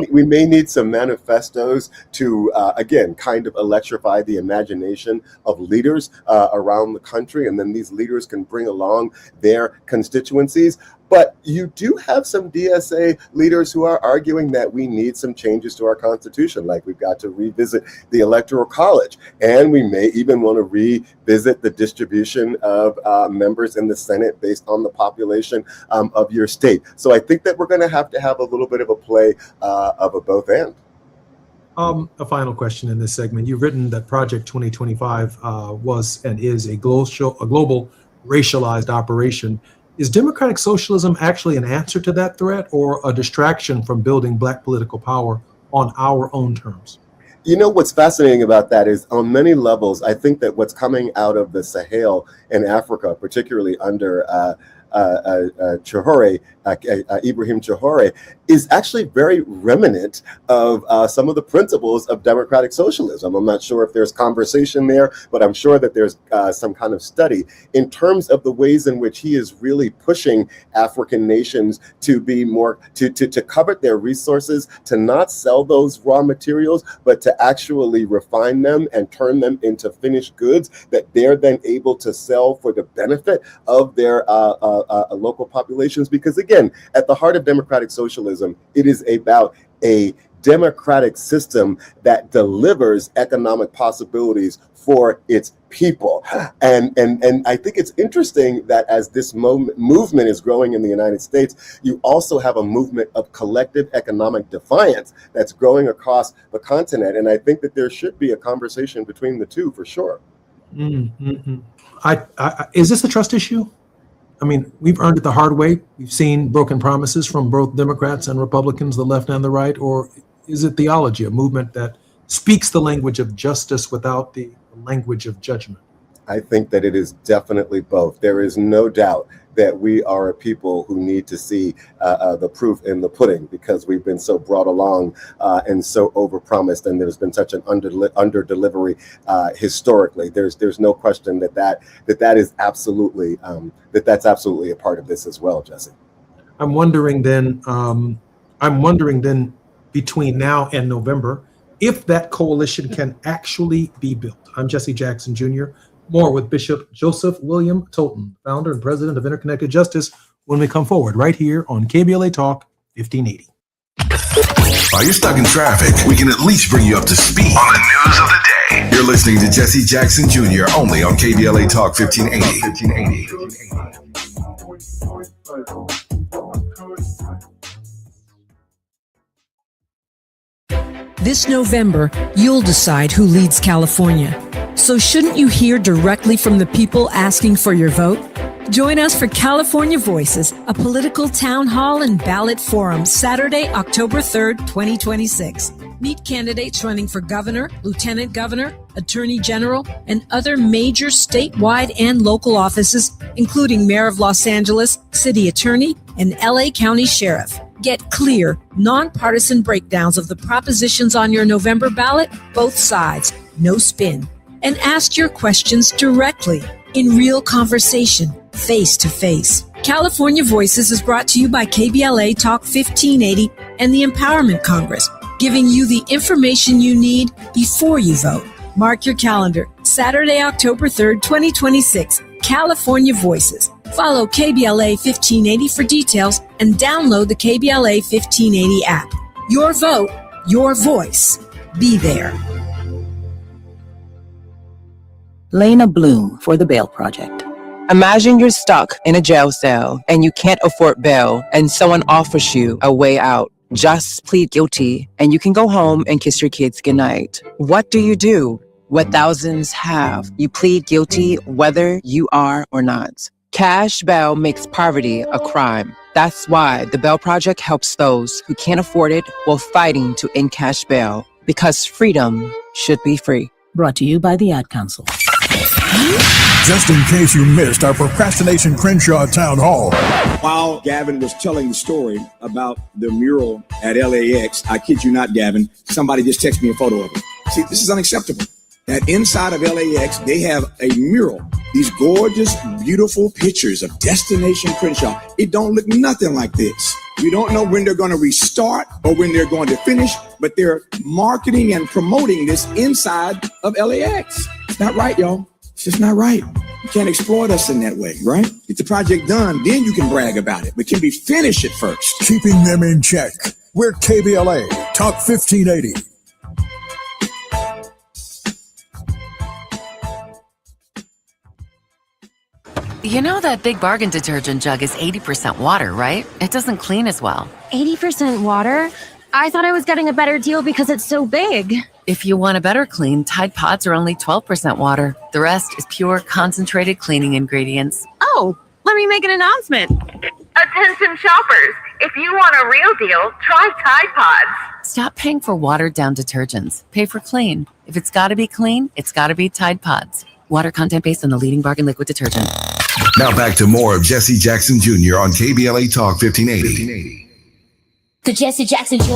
[SPEAKER 6] need some manifestos to, again, kind of electrify the imagination of leaders around the country. And then these leaders can bring along their constituencies. But you do have some DSA leaders who are arguing that we need some changes to our Constitution, like we've got to revisit the Electoral College, and we may even want to revisit the distribution of members in the Senate based on the population of your state. So I think that we're going to have a little bit of a play of a both and.
[SPEAKER 5] A final question in this segment. You've written that Project 2025 was and is a global racialized operation. Is democratic socialism actually an answer to that threat, or a distraction from building Black political power on our own terms?
[SPEAKER 6] You know, what's fascinating about that is on many levels, I think that what's coming out of the Sahel in Africa, particularly under Ibrahim Traore, is actually very remnant of some of the principles of democratic socialism. I'm not sure if there's conversation there, but I'm sure that there's some kind of study in terms of the ways in which he is really pushing African nations to be more, to covet their resources, to not sell those raw materials, but to actually refine them and turn them into finished goods that they're then able to sell for the benefit of their local populations. Because again, at the heart of democratic socialism, it is about a democratic system that delivers economic possibilities for its people. And I think it's interesting that as this movement is growing in the United States, you also have a movement of collective economic defiance that's growing across the continent. And I think that there should be a conversation between the two for sure.
[SPEAKER 5] Mm-hmm. Is this a trust issue? I mean, we've earned it the hard way. We've seen broken promises from both Democrats and Republicans, the left and the right. Or is it theology, a movement that speaks the language of justice without the language of judgment?
[SPEAKER 6] I think that it is definitely both. There is no doubt that we are a people who need to see the proof in the pudding, because we've been so brought along and so overpromised, and there's been such an under delivery historically. There's no question that is absolutely that's absolutely a part of this as well, Jesse.
[SPEAKER 5] I'm wondering then between now and November, if that coalition can actually be built. I'm Jesse Jackson Jr. More with Bishop Joseph William Tolton, founder and president of Interconnected Justice, when we come forward right here on KBLA Talk 1580.
[SPEAKER 7] While you're stuck in traffic, we can at least bring you up to speed on the news of the day. You're listening to Jesse Jackson Jr. only on KBLA Talk 1580.
[SPEAKER 16] This November, you'll decide who leads California. So shouldn't you hear directly from the people asking for your vote? Join us for California Voices, a political town hall and ballot forum, Saturday, October 3rd, 2026. Meet candidates running for governor, lieutenant governor, attorney general, and other major statewide and local offices, including mayor of Los Angeles, city attorney, and LA County sheriff. Get clear, nonpartisan breakdowns of the propositions on your November ballot, both sides, no spin. And ask your questions directly, in real conversation, face to face. California Voices is brought to you by KBLA Talk 1580 and the Empowerment Congress, giving you the information you need before you vote. Mark your calendar, Saturday, October 3rd, 2026, California Voices. Follow KBLA 1580 for details and download the KBLA 1580 app. Your vote, your voice. Be there.
[SPEAKER 17] Lena Bloom for the Bail Project. Imagine you're stuck in a jail cell and you can't afford bail and someone offers you a way out. Just plead guilty and you can go home and kiss your kids goodnight. What do? What thousands have. You plead guilty whether you are or not. Cash bail makes poverty a crime. That's why the Bail Project helps those who can't afford it while fighting to end cash bail. Because freedom should be free.
[SPEAKER 18] Brought to you by the Ad Council.
[SPEAKER 19] Just in case you missed our Procrastination Crenshaw Town Hall.
[SPEAKER 20] While Gavin was telling the story about the mural at LAX, I kid you not, Gavin, somebody just texted me a photo of it. See, this is unacceptable. That inside of LAX, they have a mural. These gorgeous, beautiful pictures of Destination Crenshaw. It don't look nothing like this. We don't know when they're going to restart or when they're going to finish, but they're marketing and promoting this inside of LAX. It's not right, y'all. It's just not right. You can't exploit us in that way, right? Get the project done, then you can brag about it. But can we finish it first?
[SPEAKER 19] Keeping them in check. We're KBLA Talk 1580.
[SPEAKER 9] You know that Big Bargain detergent jug is 80% water, right? It doesn't clean as well.
[SPEAKER 4] 80% water? I thought I was getting a better deal because it's so big.
[SPEAKER 9] If you want a better clean, Tide Pods are only 12% water. The rest is pure, concentrated cleaning ingredients.
[SPEAKER 4] Oh, let me make an announcement. Attention shoppers, if you want a real deal, try Tide Pods.
[SPEAKER 9] Stop paying for watered-down detergents. Pay for clean. If it's got to be clean, it's got to be Tide Pods. Water content based on the leading bargain liquid detergent.
[SPEAKER 7] Now back to more of Jesse Jackson Jr. on KBLA Talk 1580.
[SPEAKER 4] The Jesse Jackson Jr. Show.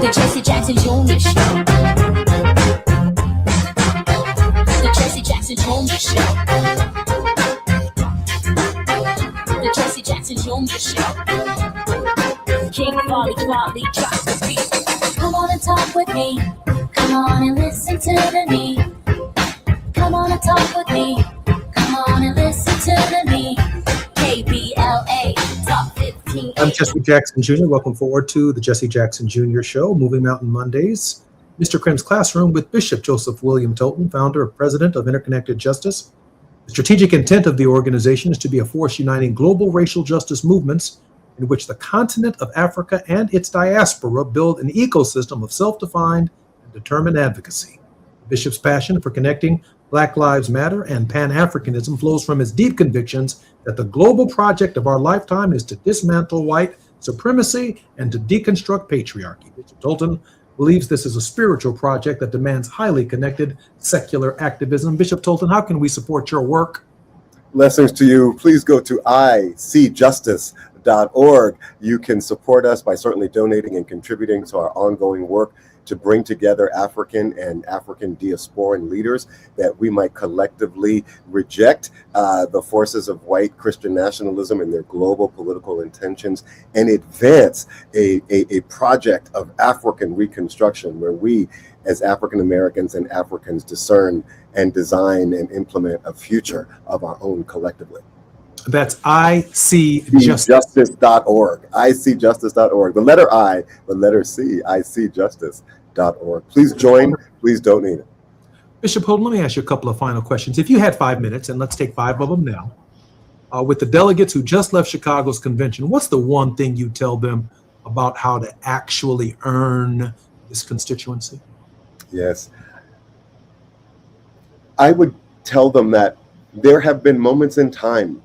[SPEAKER 4] The Jesse Jackson Jr. Show. The Jesse Jackson Jr. Show. The Jesse Jackson Jr. Show. King Polly Quality drop the beat. Come on and talk with me. Come on and listen to me. Come on and talk with me. Come on and listen to me. KBLA Talk 15.
[SPEAKER 5] I'm Jesse Jackson Jr. Welcome forward to the Jesse Jackson Jr. Show, Moving Mountain Mondays. Mr. Krim's Classroom with Bishop Joseph William Tolton, founder and president of Interconnected Justice. The strategic intent of the organization is to be a force uniting global racial justice movements in which the continent of Africa and its diaspora build an ecosystem of self-defined and determined advocacy. Bishop's passion for connecting Black Lives Matter and Pan-Africanism flows from his deep convictions that the global project of our lifetime is to dismantle white supremacy and to deconstruct patriarchy. Bishop Tolton believes this is a spiritual project that demands highly connected secular activism. Bishop Tolton, how can we support your work?
[SPEAKER 6] Blessings to you. Please go to icjustice.org. You can support us by certainly donating and contributing to our ongoing work to bring together African and African diasporan leaders that we might collectively reject the forces of white Christian nationalism and their global political intentions and advance a project of African reconstruction where we as African Americans and Africans discern and design and implement a future of our own collectively.
[SPEAKER 5] That's icjustice.org. icjustice.org. The letter I, the letter C, icjustice.org. Please join. Please donate. Bishop Holden, let me ask you a couple of final questions. If you had 5 minutes, and let's take 5 of them now, with the delegates who just left Chicago's convention, what's the one thing you tell them about how to actually earn this constituency?
[SPEAKER 6] Yes. I would tell them that there have been moments in time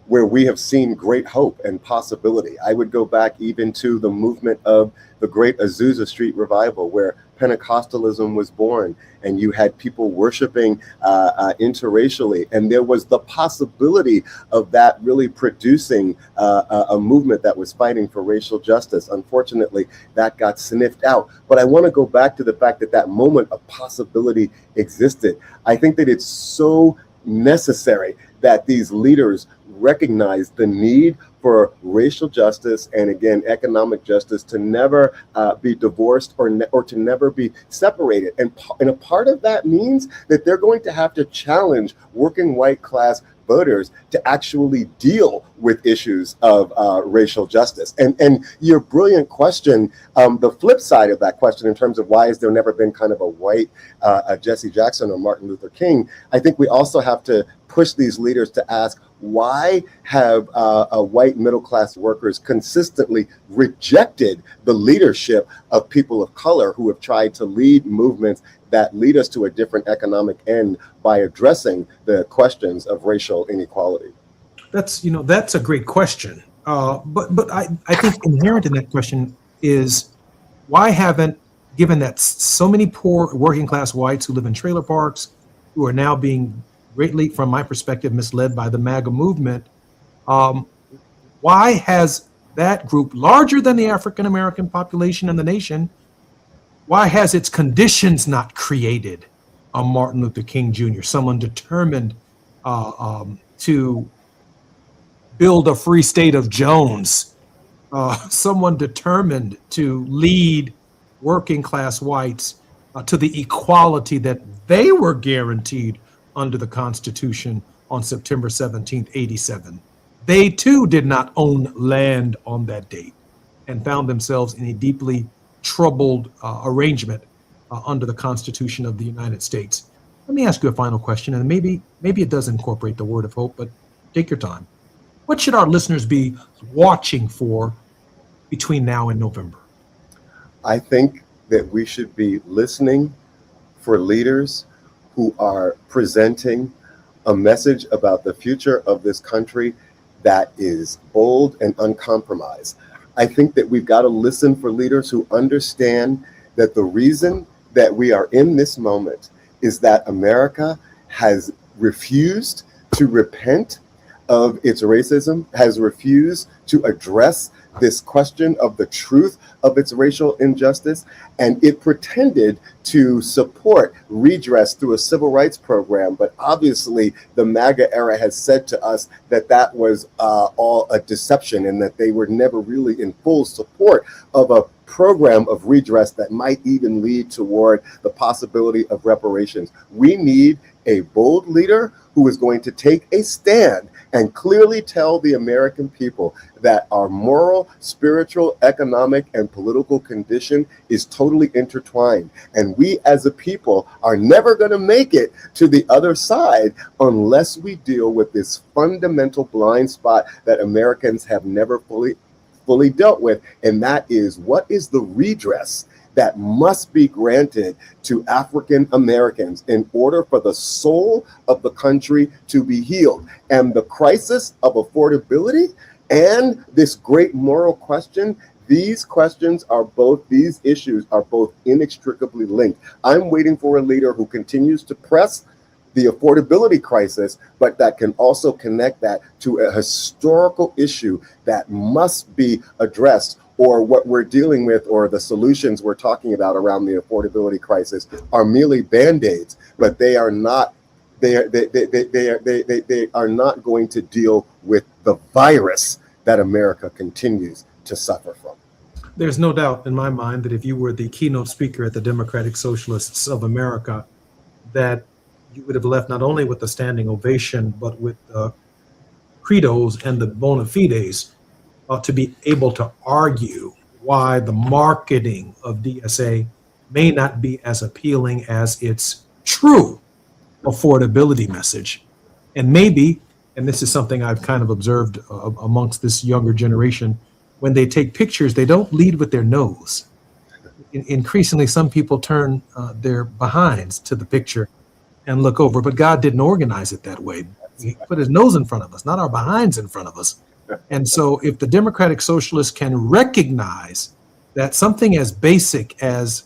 [SPEAKER 6] where we have seen great hope and possibility. I would go back even to the movement of the great Azusa Street revival, where Pentecostalism was born, and you had people worshiping interracially, and there was the possibility of that really producing a movement that was fighting for racial justice. Unfortunately, that got sniffed out. But I want to go back to the fact that that moment of possibility existed. I think that it's so necessary that these leaders recognize the need for racial justice and, again, economic justice to never be divorced or to never be separated. And a part of that means that they're going to have to challenge working white class voters to actually deal with issues of racial justice. And your brilliant question, the flip side of that question in terms of why has there never been kind of a white Jesse Jackson or Martin Luther King, I think we also have to push these leaders to ask, why have white middle-class workers consistently rejected the leadership of people of color who have tried to lead movements that lead us to a different economic end by addressing the questions of racial inequality?
[SPEAKER 5] That's a great question. But I think inherent in that question is, why haven't, given that so many poor working class whites who live in trailer parks, who are now being greatly, from my perspective, misled by the MAGA movement, why has that group, larger than the African American population in the nation, why has its conditions not created a Martin Luther King Jr., someone determined to build a free state of Jones, someone determined to lead working class whites to the equality that they were guaranteed under the Constitution on September 17th, 87. They too did not own land on that date and found themselves in a deeply troubled arrangement under the Constitution of the United States. Let me ask you a final question, and maybe it does incorporate the word of hope, but take your time. What should our listeners be watching for between now and November?
[SPEAKER 6] I think that we should be listening for leaders who are presenting a message about the future of this country that is bold and uncompromised. I think that we've got to listen for leaders who understand that the reason that we are in this moment is that America has refused to repent of its racism, has refused to address this question of the truth of its racial injustice, and it pretended to support redress through a civil rights program. But obviously, the MAGA era has said to us that that was all a deception, and that they were never really in full support of a program of redress that might even lead toward the possibility of reparations. We need a bold leader who is going to take a stand and clearly tell the American people that our moral, spiritual, economic, and political condition is totally intertwined. And we as a people are never going to make it to the other side unless we deal with this fundamental blind spot that Americans have never fully dealt with. And that is, what is the redress that must be granted to African Americans in order for the soul of the country to be healed? And the crisis of affordability and this great moral question, these issues are both inextricably linked. I'm waiting for a leader who continues to press the affordability crisis, but that can also connect that to a historical issue that must be addressed, or what we're dealing with, or the solutions we're talking about around the affordability crisis are merely band-aids, but they are not. They are not going to deal with the virus that America continues to suffer from.
[SPEAKER 5] There's no doubt in my mind that if you were the keynote speaker at the Democratic Socialists of America, that you would have left not only with a standing ovation, but with credos and the bona fides to be able to argue why the marketing of DSA may not be as appealing as its true affordability message. And maybe, and this is something I've kind of observed amongst this younger generation, when they take pictures, they don't lead with their nose. Increasingly, some people turn their behinds to the picture and look over, but God didn't organize it that way. He put his nose in front of us, not our behinds in front of us. And so if the Democratic Socialists can recognize that something as basic as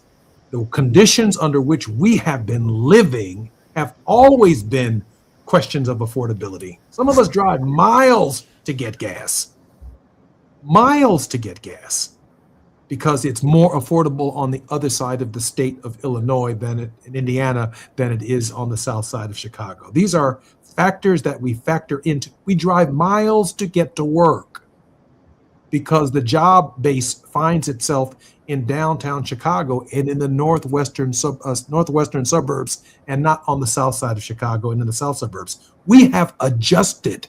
[SPEAKER 5] the conditions under which we have been living have always been questions of affordability. Some of us drive miles to get gas, because it's more affordable on the other side of the state of Illinois in Indiana than it is on the south side of Chicago. These are factors that we factor into. We drive miles to get to work because the job base finds itself in downtown Chicago and in the northwestern suburbs, and not on the south side of Chicago and in the south suburbs. We have adjusted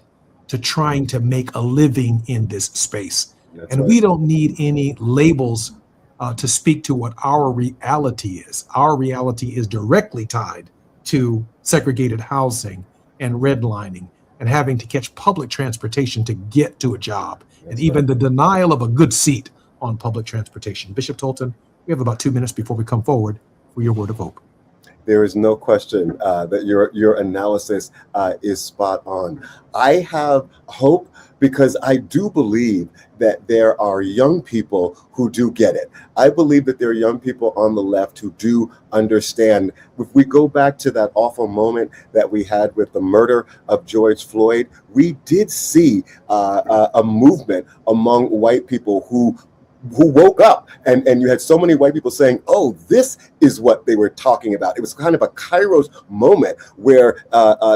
[SPEAKER 5] to trying to make a living in this space. That's and right. We don't need any labels to speak to what our reality is. Our reality is directly tied to segregated housing and redlining and having to catch public transportation to get to a job. That's and even right. The denial of a good seat on public transportation. Bishop Tolton, we have about 2 minutes before we come forward for your word of hope.
[SPEAKER 6] There is no question that your analysis is spot on. I have hope because I do believe that there are young people who do get it. I believe that there are young people on the left who do understand. If we go back to that awful moment that we had with the murder of George Floyd, we did see a movement among white people who woke up, and you had so many white people saying, oh, this is what they were talking about. It was kind of a Kairos moment where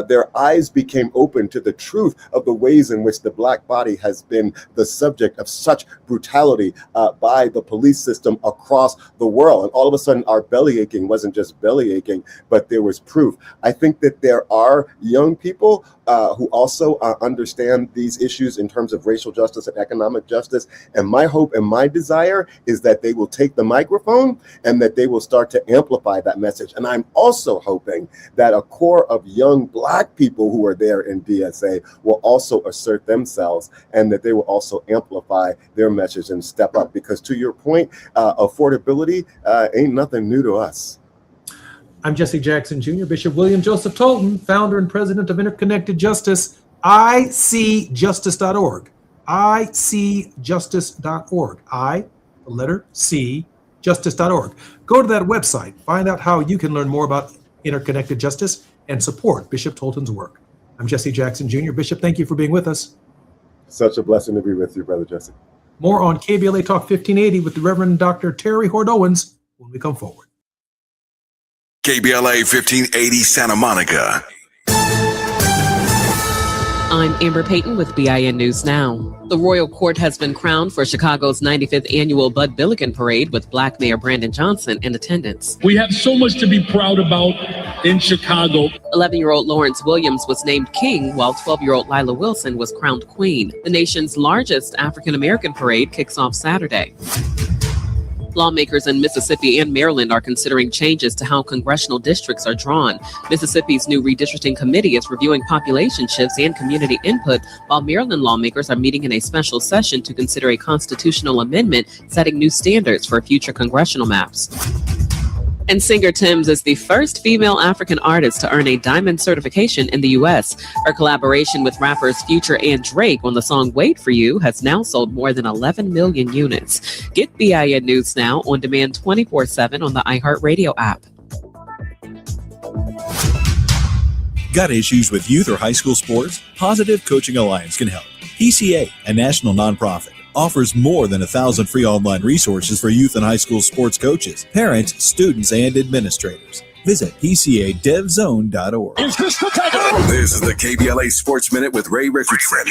[SPEAKER 6] their eyes became open to the truth of the ways in which the Black body has been the subject of such brutality by the police system across the world. And all of a sudden, our belly aching wasn't just belly aching, but there was proof. I think that there are young people who also understand these issues in terms of racial justice and economic justice. And my hope and my desire is that they will take the microphone and that they will start to amplify that message. And I'm also hoping that a core of young Black people who are there in DSA will also assert themselves and that they will also amplify their message and step up. Because to your point, affordability ain't nothing new to us.
[SPEAKER 5] I'm Jesse Jackson Jr., Bishop William Joseph Tolton, founder and president of Interconnected Justice, ICJustice.org. ICJustice.org. I, the letter C, justice.org. Go to that website, find out how you can learn more about Interconnected Justice and support Bishop Tolton's work. I'm Jesse Jackson Jr. Bishop, thank you for being with us.
[SPEAKER 6] Such a blessing to be with you, Brother Jesse.
[SPEAKER 5] More on KBLA Talk 1580 with the Reverend Dr. Terry Hord-Owens when we come forward.
[SPEAKER 7] KBLA 1580 Santa Monica.
[SPEAKER 11] I'm Amber Payton with BIN News Now. The Royal Court has been crowned for Chicago's 95th annual Bud Billiken Parade with Black Mayor Brandon Johnson in attendance.
[SPEAKER 12] We have so much to be proud about in Chicago.
[SPEAKER 11] 11-year-old Lawrence Williams was named king, while 12-year-old Lila Wilson was crowned queen. The nation's largest African-American parade kicks off Saturday. Lawmakers in Mississippi and Maryland are considering changes to how congressional districts are drawn. Mississippi's new redistricting committee is reviewing population shifts and community input, while Maryland lawmakers are meeting in a special session to consider a constitutional amendment setting new standards for future congressional maps. And singer Tems is the first female African artist to earn a diamond certification in the U.S. Her collaboration with rappers Future and Drake on the song Wait For You has now sold more than 11 million units. Get BIN News Now on demand 24/7 on the iHeartRadio app.
[SPEAKER 13] Got issues with youth or high school sports? Positive Coaching Alliance can help. PCA, a national nonprofit, offers more than 1,000 free online resources for youth and high school sports coaches, parents, students, and administrators. Visit PCADevZone.org.
[SPEAKER 7] This is the KBLA Sports Minute with Ray Richardson.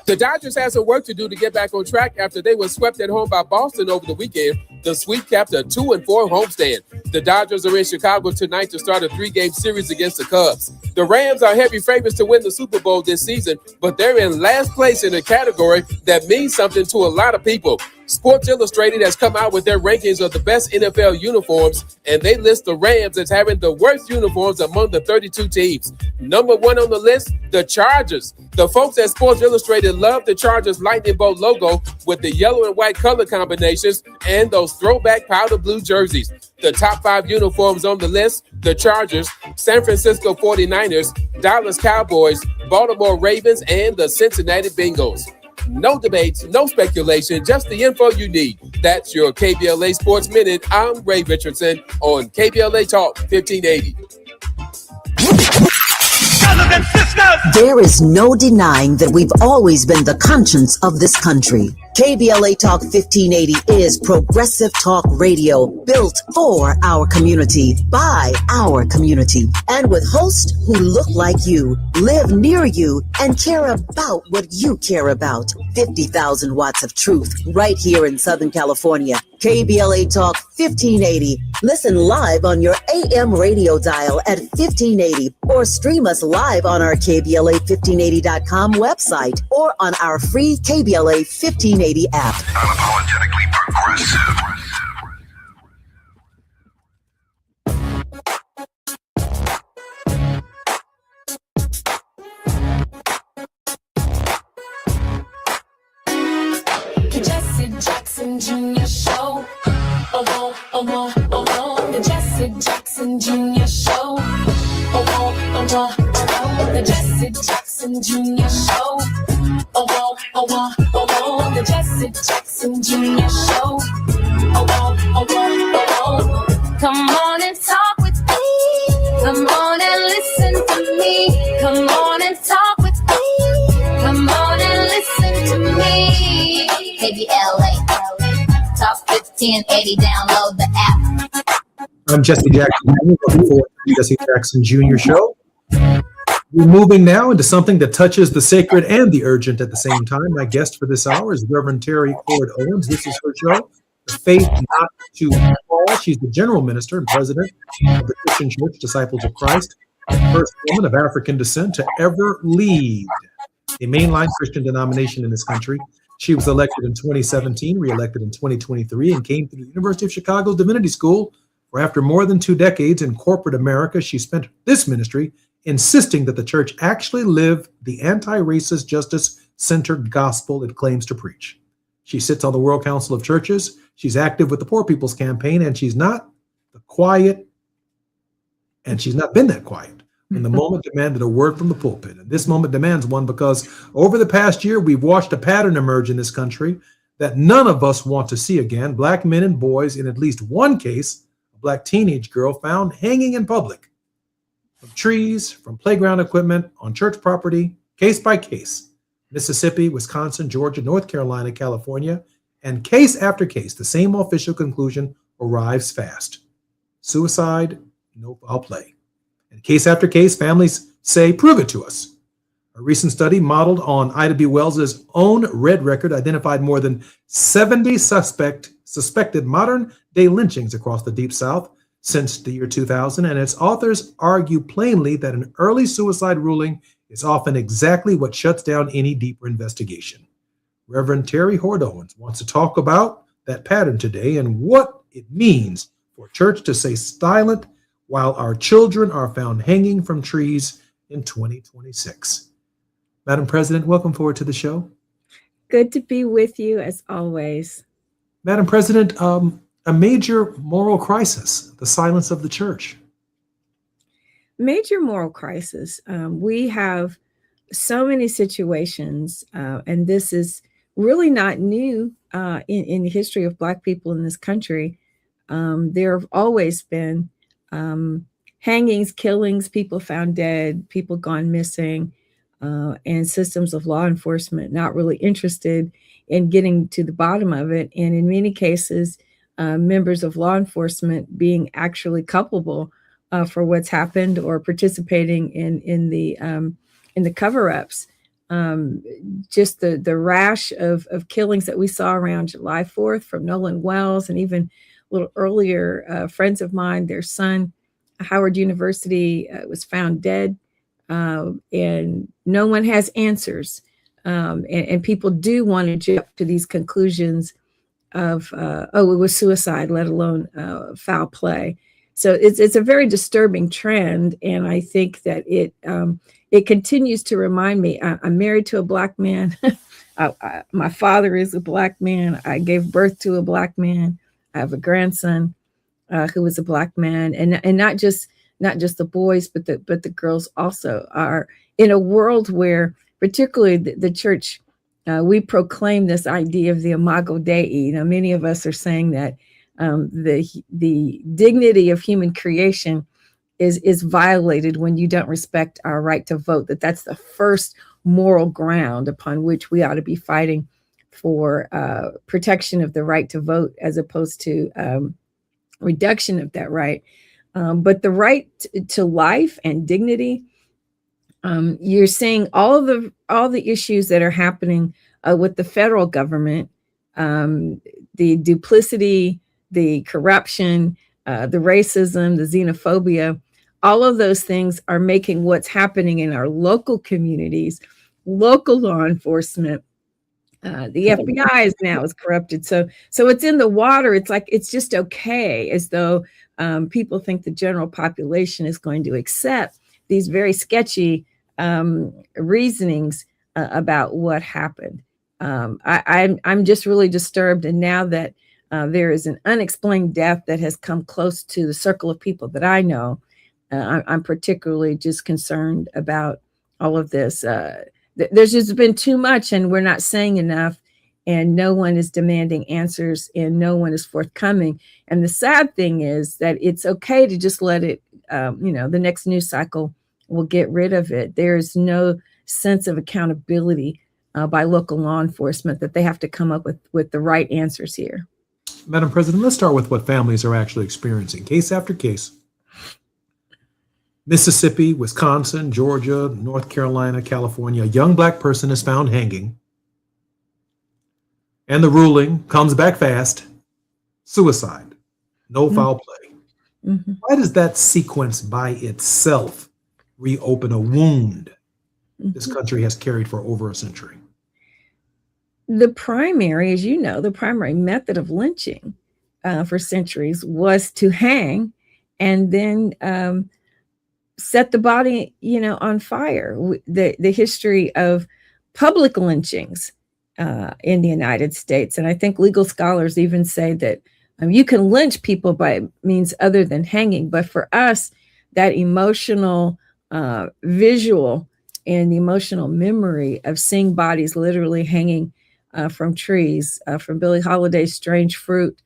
[SPEAKER 1] The Dodgers have some work to do to get back on track after they were swept at home by Boston over the weekend. The sweep capped a 2-4 homestand. The Dodgers are in Chicago tonight to start a 3-game series against the Cubs. The Rams are heavy favorites to win the Super Bowl this season, but they're in last place in a category that means something to a lot of people. Sports Illustrated has come out with their rankings of the best NFL uniforms, and they list the Rams as having the worst uniforms among the 32 teams. Number one on the list, the Chargers. The folks at Sports Illustrated love the Chargers lightning bolt logo with the yellow and white color combinations and those throwback powder blue jerseys. The top 5 uniforms on the list, the Chargers, San Francisco 49ers, Dallas Cowboys, Baltimore Ravens, and the Cincinnati Bengals. No debates, no speculation, just the info you need. That's your KBLA Sports Minute. I'm Ray Richardson on KBLA Talk 1580.
[SPEAKER 15] There is no denying that we've always been the conscience of this country. KBLA Talk 1580 is progressive talk radio built for our community, by our community, and with hosts who look like you, live near you, and care about what you care about. 50,000 watts of truth right here in Southern California. KBLA Talk 1580. Listen live on your AM radio dial at 1580 or stream us live on our KBLA1580.com website or on our free KBLA 1580 app.
[SPEAKER 7] Unapologetically progressive.
[SPEAKER 4] Jesse Jackson Jr. Show. The Jesse Jackson Jr. Show. The Jesse Jackson Jr. Show. The Jesse Jackson Jr. Show. Come on and talk with me. Come on and listen to me. Come on and talk with me. Come on and listen to me. KBLA Talk 1580. Download the app.
[SPEAKER 5] I'm Jesse Jackson. Looking forward to the Jesse Jackson Jr. Show. We're moving now into something that touches the sacred and the urgent at the same time. My guest for this hour is Reverend Terry Cord Owens. This is her show, The Faith Not to Fall. She's the general minister and president of the Christian Church Disciples of Christ, the first woman of African descent to ever lead a mainline Christian denomination in this country. She was elected in 2017, reelected in 2023, and came to the University of Chicago's Divinity School, where after more than 2 decades in corporate America, she spent this ministry insisting that the church actually live the anti-racist, justice-centered gospel it claims to preach. She sits on the World Council of Churches. She's active with the Poor People's Campaign, and she's not the quiet, and she's not been that quiet when the moment demanded a word from the pulpit. And this moment demands one because over the past year, we've watched a pattern emerge in this country that none of us want to see again. Black men and boys, in at least one case, a Black teenage girl found hanging in public from trees, from playground equipment, on church property, case by case. Mississippi, Wisconsin, Georgia, North Carolina, California, and case after case, the same official conclusion arrives fast. Suicide, no foul play. And case after case, families say, prove it to us. A recent study modeled on Ida B. Wells's own Red Record identified more than 70 suspected modern-day lynchings across the Deep South since the year 2000, and its authors argue plainly that an early suicide ruling is often exactly what shuts down any deeper investigation. Reverend Terry Cord Owens wants to talk about that pattern today and what it means for church to stay silent while our children are found hanging from trees in 2026. Madam President, welcome forward to the show.
[SPEAKER 21] Good to be with you as always.
[SPEAKER 5] Madam President, a major moral crisis, the silence of the church.
[SPEAKER 21] Major moral crisis. We have so many situations, and this is really not new in the history of Black people in this country. There have always been hangings, killings, people found dead, people gone missing, and systems of law enforcement not really interested in getting to the bottom of it. And in many cases, members of law enforcement being actually culpable for what's happened or participating in the cover-ups. Just the rash of killings that we saw around July 4th from Nolan Wells, and even a little earlier, friends of mine, their son, Howard University, was found dead, and no one has answers. And people do want to jump to these conclusions it was suicide, let alone foul play. So it's a very disturbing trend, and I think that it continues to remind me. I'm married to a Black man. My father is a Black man. I gave birth to a Black man. I have a grandson who is a Black man, and not just the boys, but the girls also are in a world where, particularly the church, we proclaim this idea of the Imago Dei. Many of us are saying that the dignity of human creation is violated when you don't respect our right to vote. That's the first moral ground upon which we ought to be fighting for protection of the right to vote, as opposed to reduction of that right. But the right to life and dignity, you're seeing all the issues that are happening with the federal government, the duplicity, the corruption, the racism, the xenophobia. All of those things are making what's happening in our local communities, local law enforcement. The FBI is corrupted. So it's in the water. It's like, it's just okay, as though people think the general population is going to accept these very sketchy reasonings about what happened. I'm just really disturbed. And now that there is an unexplained death that has come close to the circle of people that I know, I'm particularly just concerned about all of this. There's just been too much, and we're not saying enough, and no one is demanding answers, and no one is forthcoming. And the sad thing is that it's okay to just let it, the next news cycle will get rid of it. There's no sense of accountability by local law enforcement that they have to come up with the right answers here.
[SPEAKER 5] Madam President, let's start with what families are actually experiencing, case after case. Mississippi, Wisconsin, Georgia, North Carolina, California, a young Black person is found hanging. And the ruling comes back fast: suicide, no foul play.
[SPEAKER 21] Mm-hmm.
[SPEAKER 5] Why does that sequence by itself reopen a wound this country has carried for over a century?
[SPEAKER 21] The primary, as you know, the primary method of lynching for centuries was to hang and then set the body, on fire. The history of public lynchings in the United States, and I think legal scholars even say that you can lynch people by means other than hanging. But for us, that emotional visual and the emotional memory of seeing bodies literally hanging from trees, from Billie Holiday's Strange Fruit,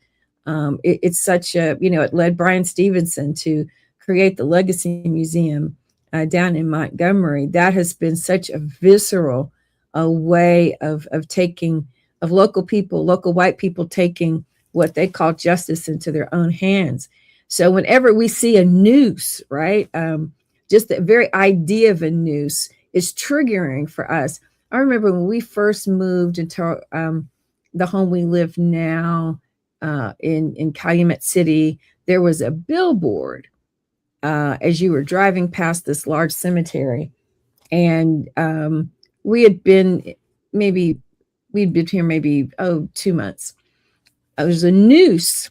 [SPEAKER 21] it's such a, it led Brian Stevenson to create the Legacy Museum down in Montgomery. That has been such a visceral way of local people, local white people taking what they call justice into their own hands. So whenever we see a noose, right, just the very idea of a noose is triggering for us. I remember when we first moved into the home we live now in Calumet City, there was a billboard as you were driving past this large cemetery. And we'd been here maybe 2 months. There was a noose,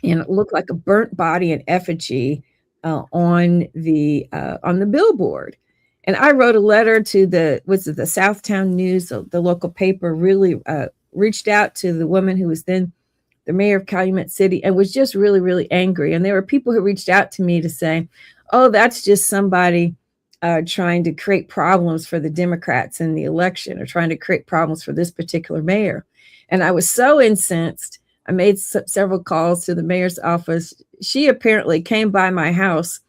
[SPEAKER 21] and it looked like a burnt body and effigy on the billboard. And I wrote a letter to the Southtown News, the local paper, really reached out to the woman who was then the mayor of Calumet City, and was just really, really angry. And there were people who reached out to me to say, oh, that's just somebody trying to create problems for the Democrats in the election, or trying to create problems for this particular mayor. And I was so incensed. I made several calls to the mayor's office. She apparently came by my house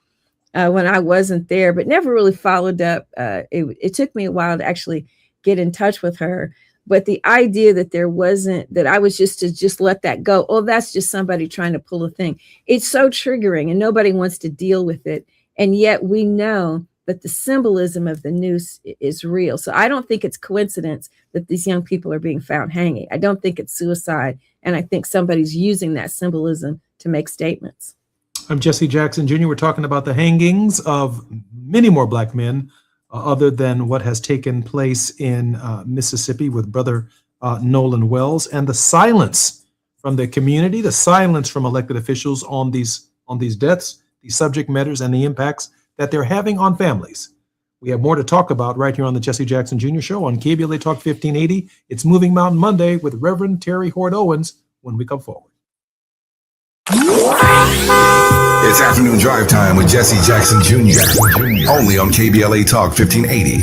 [SPEAKER 21] when I wasn't there, but never really followed up. It took me a while to actually get in touch with her. But the idea that I was just let that go. Oh, that's just somebody trying to pull a thing. It's so triggering, and nobody wants to deal with it. And yet we know that the symbolism of the noose is real. So I don't think it's coincidence that these young people are being found hanging. I don't think it's suicide. And I think somebody's using that symbolism to make statements.
[SPEAKER 5] I'm Jesse Jackson Jr. We're talking about the hangings of many more Black men other than what has taken place in Mississippi with Brother Nolan Wells, and the silence from the community, the silence from elected officials on these deaths, these subject matters, and the impacts that they're having on families. We have more to talk about right here on the Jesse Jackson Jr. Show on KBLA Talk 1580. It's Moving Mountain Monday with Reverend Terry Hort Owens when we come forward.
[SPEAKER 7] It's afternoon drive time with Jesse Jackson Jr. Only on KBLA Talk 1580.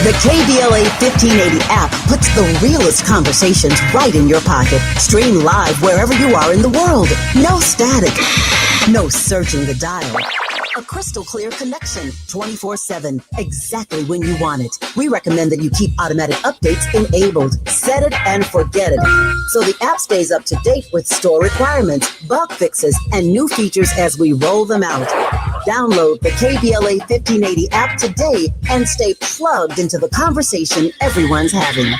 [SPEAKER 8] The KBLA 1580 app puts the realest conversations right in your pocket. Stream live wherever you are in the world. No static. No searching the dial. A crystal clear connection 24/7, exactly when you want it. We recommend that you keep automatic updates enabled. Set it and forget it. So the app stays up to date with store requirements, bug fixes, and new features as we roll them out. Download the KBLA 1580 app today and stay plugged into the conversation everyone's having.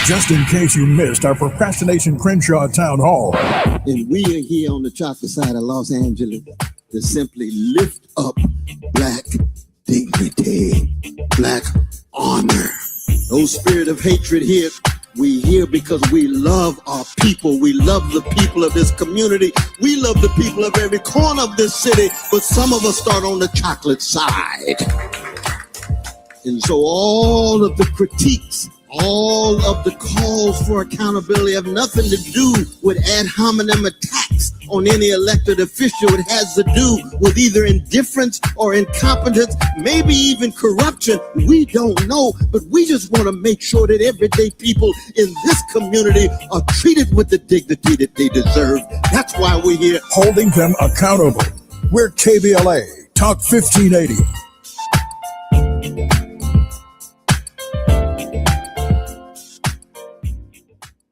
[SPEAKER 19] Just in case you missed our Procrastination Crenshaw Town Hall.
[SPEAKER 3] And we are here on the chocolate side of Los Angeles to simply lift up Black dignity, Black honor. No spirit of hatred here. We here because we love our people. We love the people of this community. We love the people of every corner of this city. But some of us start on the chocolate side. And so all of the critiques, all of the calls for accountability have nothing to do with ad hominem attacks on any elected official. It has to do with either indifference or incompetence, maybe even corruption. We don't know, but we just want to make sure that everyday people in this community are treated with the dignity that they deserve. That's why we're here.
[SPEAKER 19] Holding them accountable. We're KBLA Talk 1580.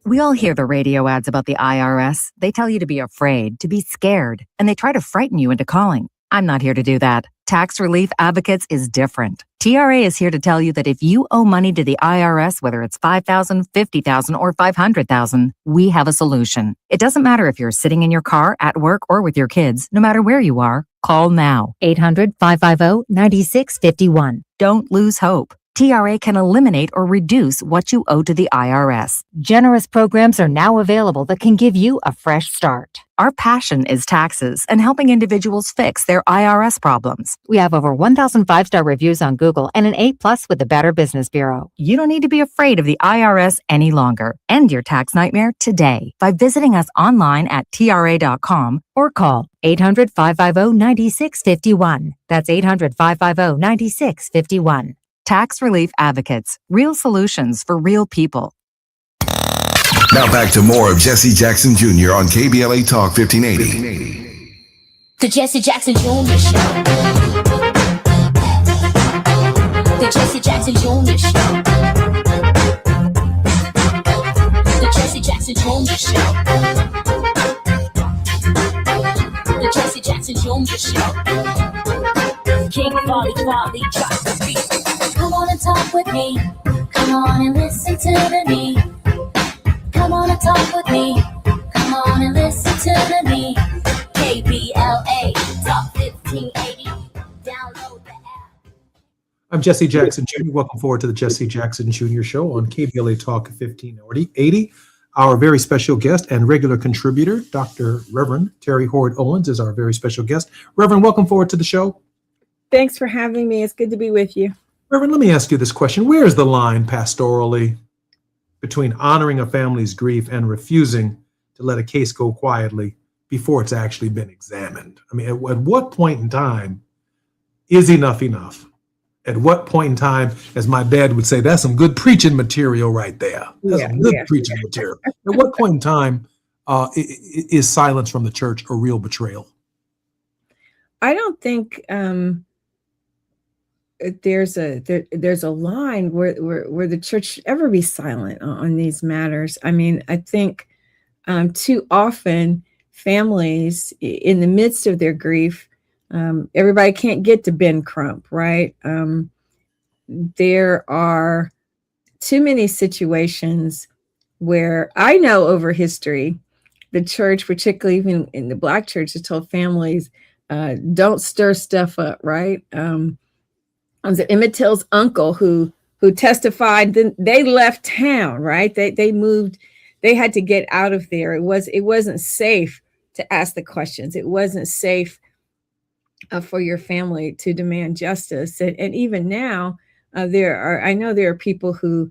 [SPEAKER 9] We all hear the radio ads about the IRS. They tell you to be afraid, to be scared, and they try to frighten you into calling. I'm not here to do that. Tax Relief Advocates is different. TRA is here to tell you that if you owe money to the IRS, whether it's $5,000, $50,000, or $500,000, we have a solution. It doesn't matter if you're sitting in your car, at work, or with your kids. No matter where you are, call now.
[SPEAKER 22] 800-550-9651.
[SPEAKER 9] Don't lose hope. TRA can eliminate or reduce what you owe to the IRS.
[SPEAKER 22] Generous programs are now available that can give you a fresh start.
[SPEAKER 9] Our passion is taxes and helping individuals fix their IRS problems.
[SPEAKER 22] We have over 1,000 5-star reviews on Google and an A+ with the Better Business Bureau.
[SPEAKER 9] You don't need to be afraid of the IRS any longer. End your tax nightmare today by visiting us online at TRA.com
[SPEAKER 22] or call 800-550-9651. That's 800-550-9651.
[SPEAKER 9] Tax Relief Advocates. Real solutions for real people.
[SPEAKER 7] Now back to more of Jesse Jackson Jr. on KBLA Talk 1580.
[SPEAKER 4] The Jesse Jackson Jr. Show. The Jesse Jackson Jr. Show. The Jesse Jackson Jr. Show. The Jesse Jackson Jr. Show. King Volley drops the beat. Come on and talk with me. Come on and listen to me. Come on and talk with me. Come on and listen to me. KBLA Talk 1580. Download the app.
[SPEAKER 5] I'm Jesse Jackson Jr. Welcome forward to the Jesse Jackson Jr. Show on KBLA Talk 1580. Our very special guest and regular contributor, Dr. Reverend Terry Hort Owens, is our very special guest. Reverend, welcome forward to the show.
[SPEAKER 21] Thanks for having me. It's good to be with you.
[SPEAKER 5] Reverend, let me ask you this question. Where is the line pastorally between honoring a family's grief and refusing to let a case go quietly before it's actually been examined? I mean, at what point in time is enough enough? At what point in time, as my dad would say, that's some good preaching material right there. That's some good preaching material. At what point in time is silence from the church a real betrayal?
[SPEAKER 21] I don't think there's a line where the church should ever be silent on these matters. I mean, I think too often families in the midst of their grief, everybody can't get to Ben Crump, right? There are too many situations where I know over history, the church, particularly even in the Black church, has told families, don't stir stuff up, right? Emmett Till's uncle who testified. Then they left town, right? They moved. They had to get out of there. It wasn't safe to ask the questions. It wasn't safe for your family to demand justice. And even now, I know there are people who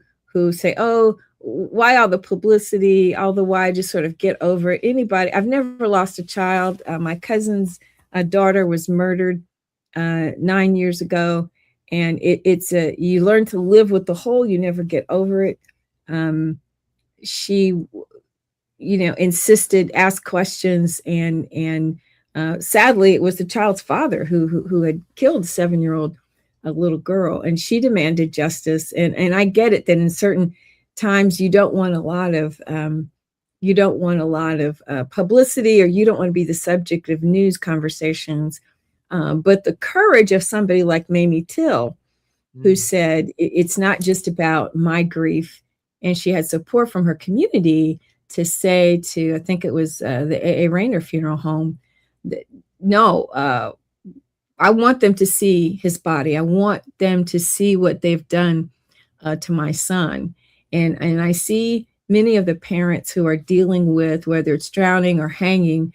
[SPEAKER 21] say, "Oh, why all the publicity? All the why? Just sort of get over it." Anybody? I've never lost a child. My cousin's daughter was murdered 9 years ago, and it's you learn to live with the whole. You never get over it. She, insisted, asked questions, and sadly, it was the child's father who had killed a 7-year-old little girl, and she demanded justice. And I get it that in certain times you don't want a lot of publicity, or you don't want to be the subject of news conversations. But the courage of somebody like Mamie Till, who said it's not just about my grief, and she had support from her community to say to, I think it was the A.A. Rayner Funeral Home, that, no, I want them to see his body. I want them to see what they've done to my son. And I see many of the parents who are dealing with, whether it's drowning or hanging,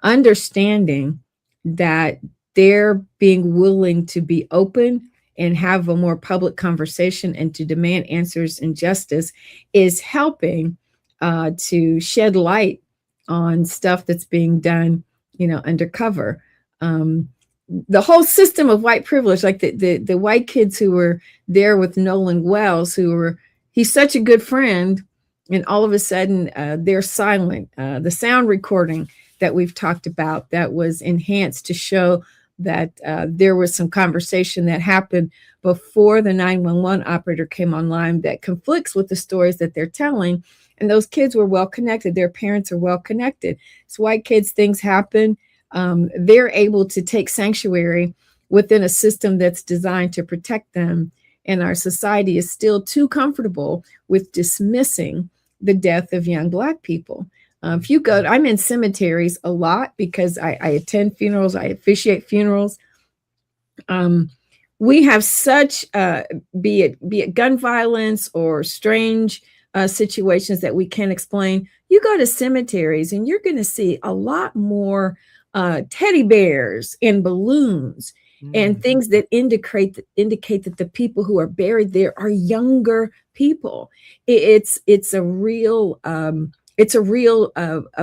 [SPEAKER 21] understanding that they're being willing to be open and have a more public conversation and to demand answers and justice is helping to shed light on stuff that's being done, undercover. The whole system of white privilege, like the white kids who were there with Nolan Wells, he's such a good friend, and all of a sudden they're silent. The sound recording that we've talked about that was enhanced to show that there was some conversation that happened before the 911 operator came online that conflicts with the stories that they're telling. And those kids were well connected. Their parents are well connected. So white kids, things happen. They're able to take sanctuary within a system that's designed to protect them. And our society is still too comfortable with dismissing the death of young Black people. If you go, I'm in cemeteries a lot because I attend funerals, I officiate funerals. We have such, be it gun violence or strange situations that we can't explain. You go to cemeteries and you're going to see a lot more teddy bears and balloons and things that indicate that the people who are buried there are younger people. It's a real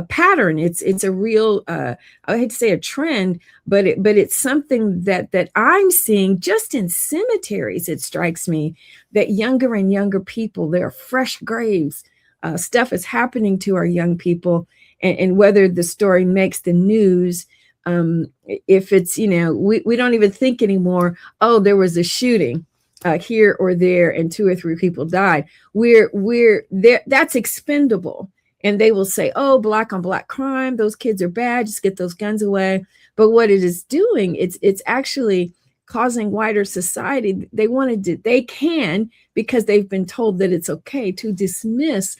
[SPEAKER 21] pattern. It's a real I hate to say a trend, but it's something that I'm seeing just in cemeteries. It strikes me that younger and younger people, there are fresh graves. Stuff is happening to our young people, and whether the story makes the news, if it's, we don't even think anymore, oh, there was a shooting here or there and 2 or 3 people died. We're there. That's expendable. And they will say, oh, Black on Black crime, those kids are bad, just get those guns away. But what it is doing, it's actually causing wider society. They can, because they've been told that it's okay to dismiss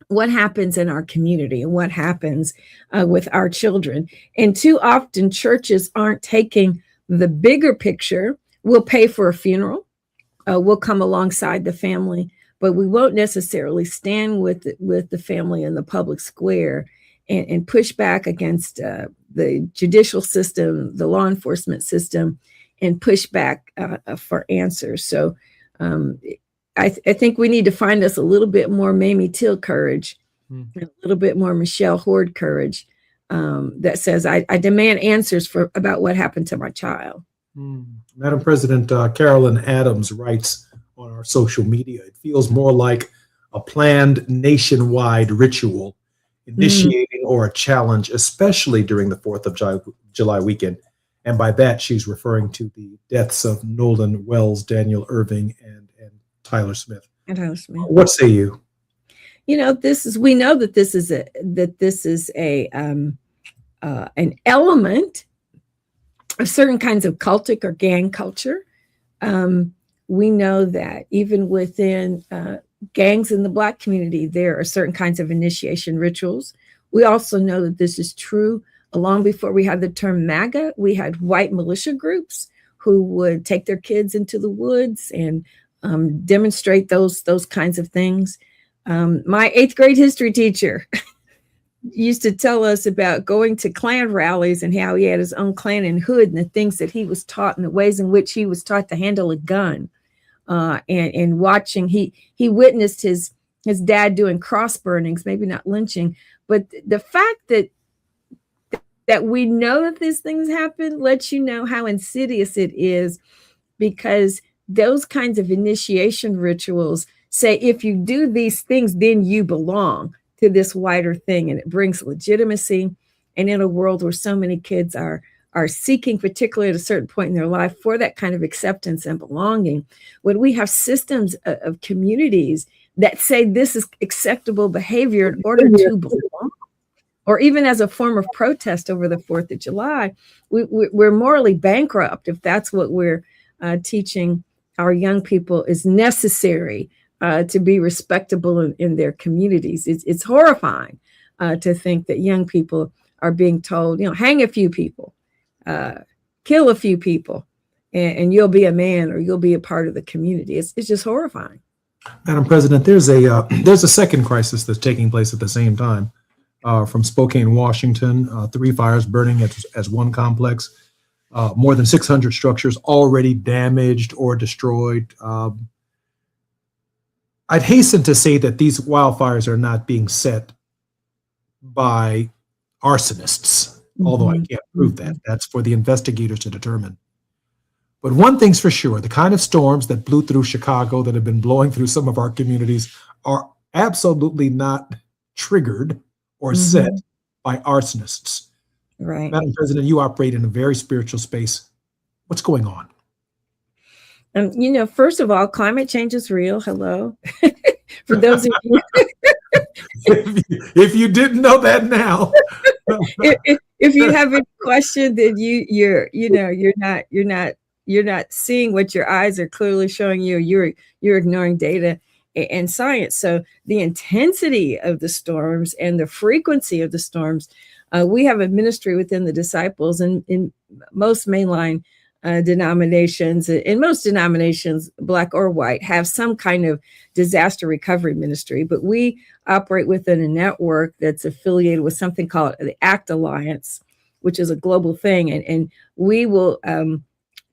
[SPEAKER 21] what happens in our community and what happens with our children. And too often churches aren't taking the bigger picture. We'll pay for a funeral. We'll come alongside the family, but we won't necessarily stand with the family in the public square and push back against the judicial system, the law enforcement system, and push back for answers. So I think we need to find us a little bit more Mamie Till courage, and a little bit more Michelle Hord courage that says, I demand answers about what happened to my child.
[SPEAKER 5] Madam President, Carolyn Adams writes on our social media, it feels more like a planned nationwide ritual initiating or a challenge, especially during the 4th of July weekend. And by that, she's referring to the deaths of Nolan Wells, Daniel Irving, and Tyler Smith. What say you?
[SPEAKER 21] We know that this is an element of certain kinds of cultic or gang culture. We know that even within gangs in the Black community, there are certain kinds of initiation rituals. We also know that this is true long before we had the term MAGA. We had white militia groups who would take their kids into the woods and demonstrate those kinds of things. My 8th grade history teacher used to tell us about going to Klan rallies and how he had his own Klan and hood and the things that he was taught and the ways in which he was taught to handle a gun. And watching, he witnessed his dad doing cross burnings, maybe not lynching, but the fact that we know that these things happen lets you know how insidious it is, because those kinds of initiation rituals say, if you do these things, then you belong to this wider thing, and it brings legitimacy. And in a world where so many kids are seeking, particularly at a certain point in their life, for that kind of acceptance and belonging, when we have systems of communities that say this is acceptable behavior in order to belong, or even as a form of protest over the 4th of July, we're morally bankrupt if that's what we're teaching our young people is necessary to be respectable in their communities. It's horrifying to think that young people are being told, hang a few people, kill a few people, and you'll be a man or you'll be a part of the community. It's just horrifying.
[SPEAKER 5] Madam President, there's a second crisis that's taking place at the same time. From Spokane, Washington, 3 fires burning as one complex, more than 600 structures already damaged or destroyed. I'd hasten to say that these wildfires are not being set by arsonists, although I can't prove that. That's for the investigators to determine. But one thing's for sure, the kind of storms that blew through Chicago, that have been blowing through some of our communities, are absolutely not triggered or set by arsonists.
[SPEAKER 21] Right.
[SPEAKER 5] Madam President, you operate in a very spiritual space. What's going on?
[SPEAKER 21] First of all, climate change is real. Hello. For those of you,
[SPEAKER 5] if you didn't know that now,
[SPEAKER 21] if you have a question, then you're not seeing what your eyes are clearly showing you. You're ignoring data and science. So the intensity of the storms and the frequency of the storms, we have a ministry within the disciples, and in most mainline denominations, in most denominations, Black or white, have some kind of disaster recovery ministry. But we operate within a network that's affiliated with something called the ACT Alliance, which is a global thing. And we will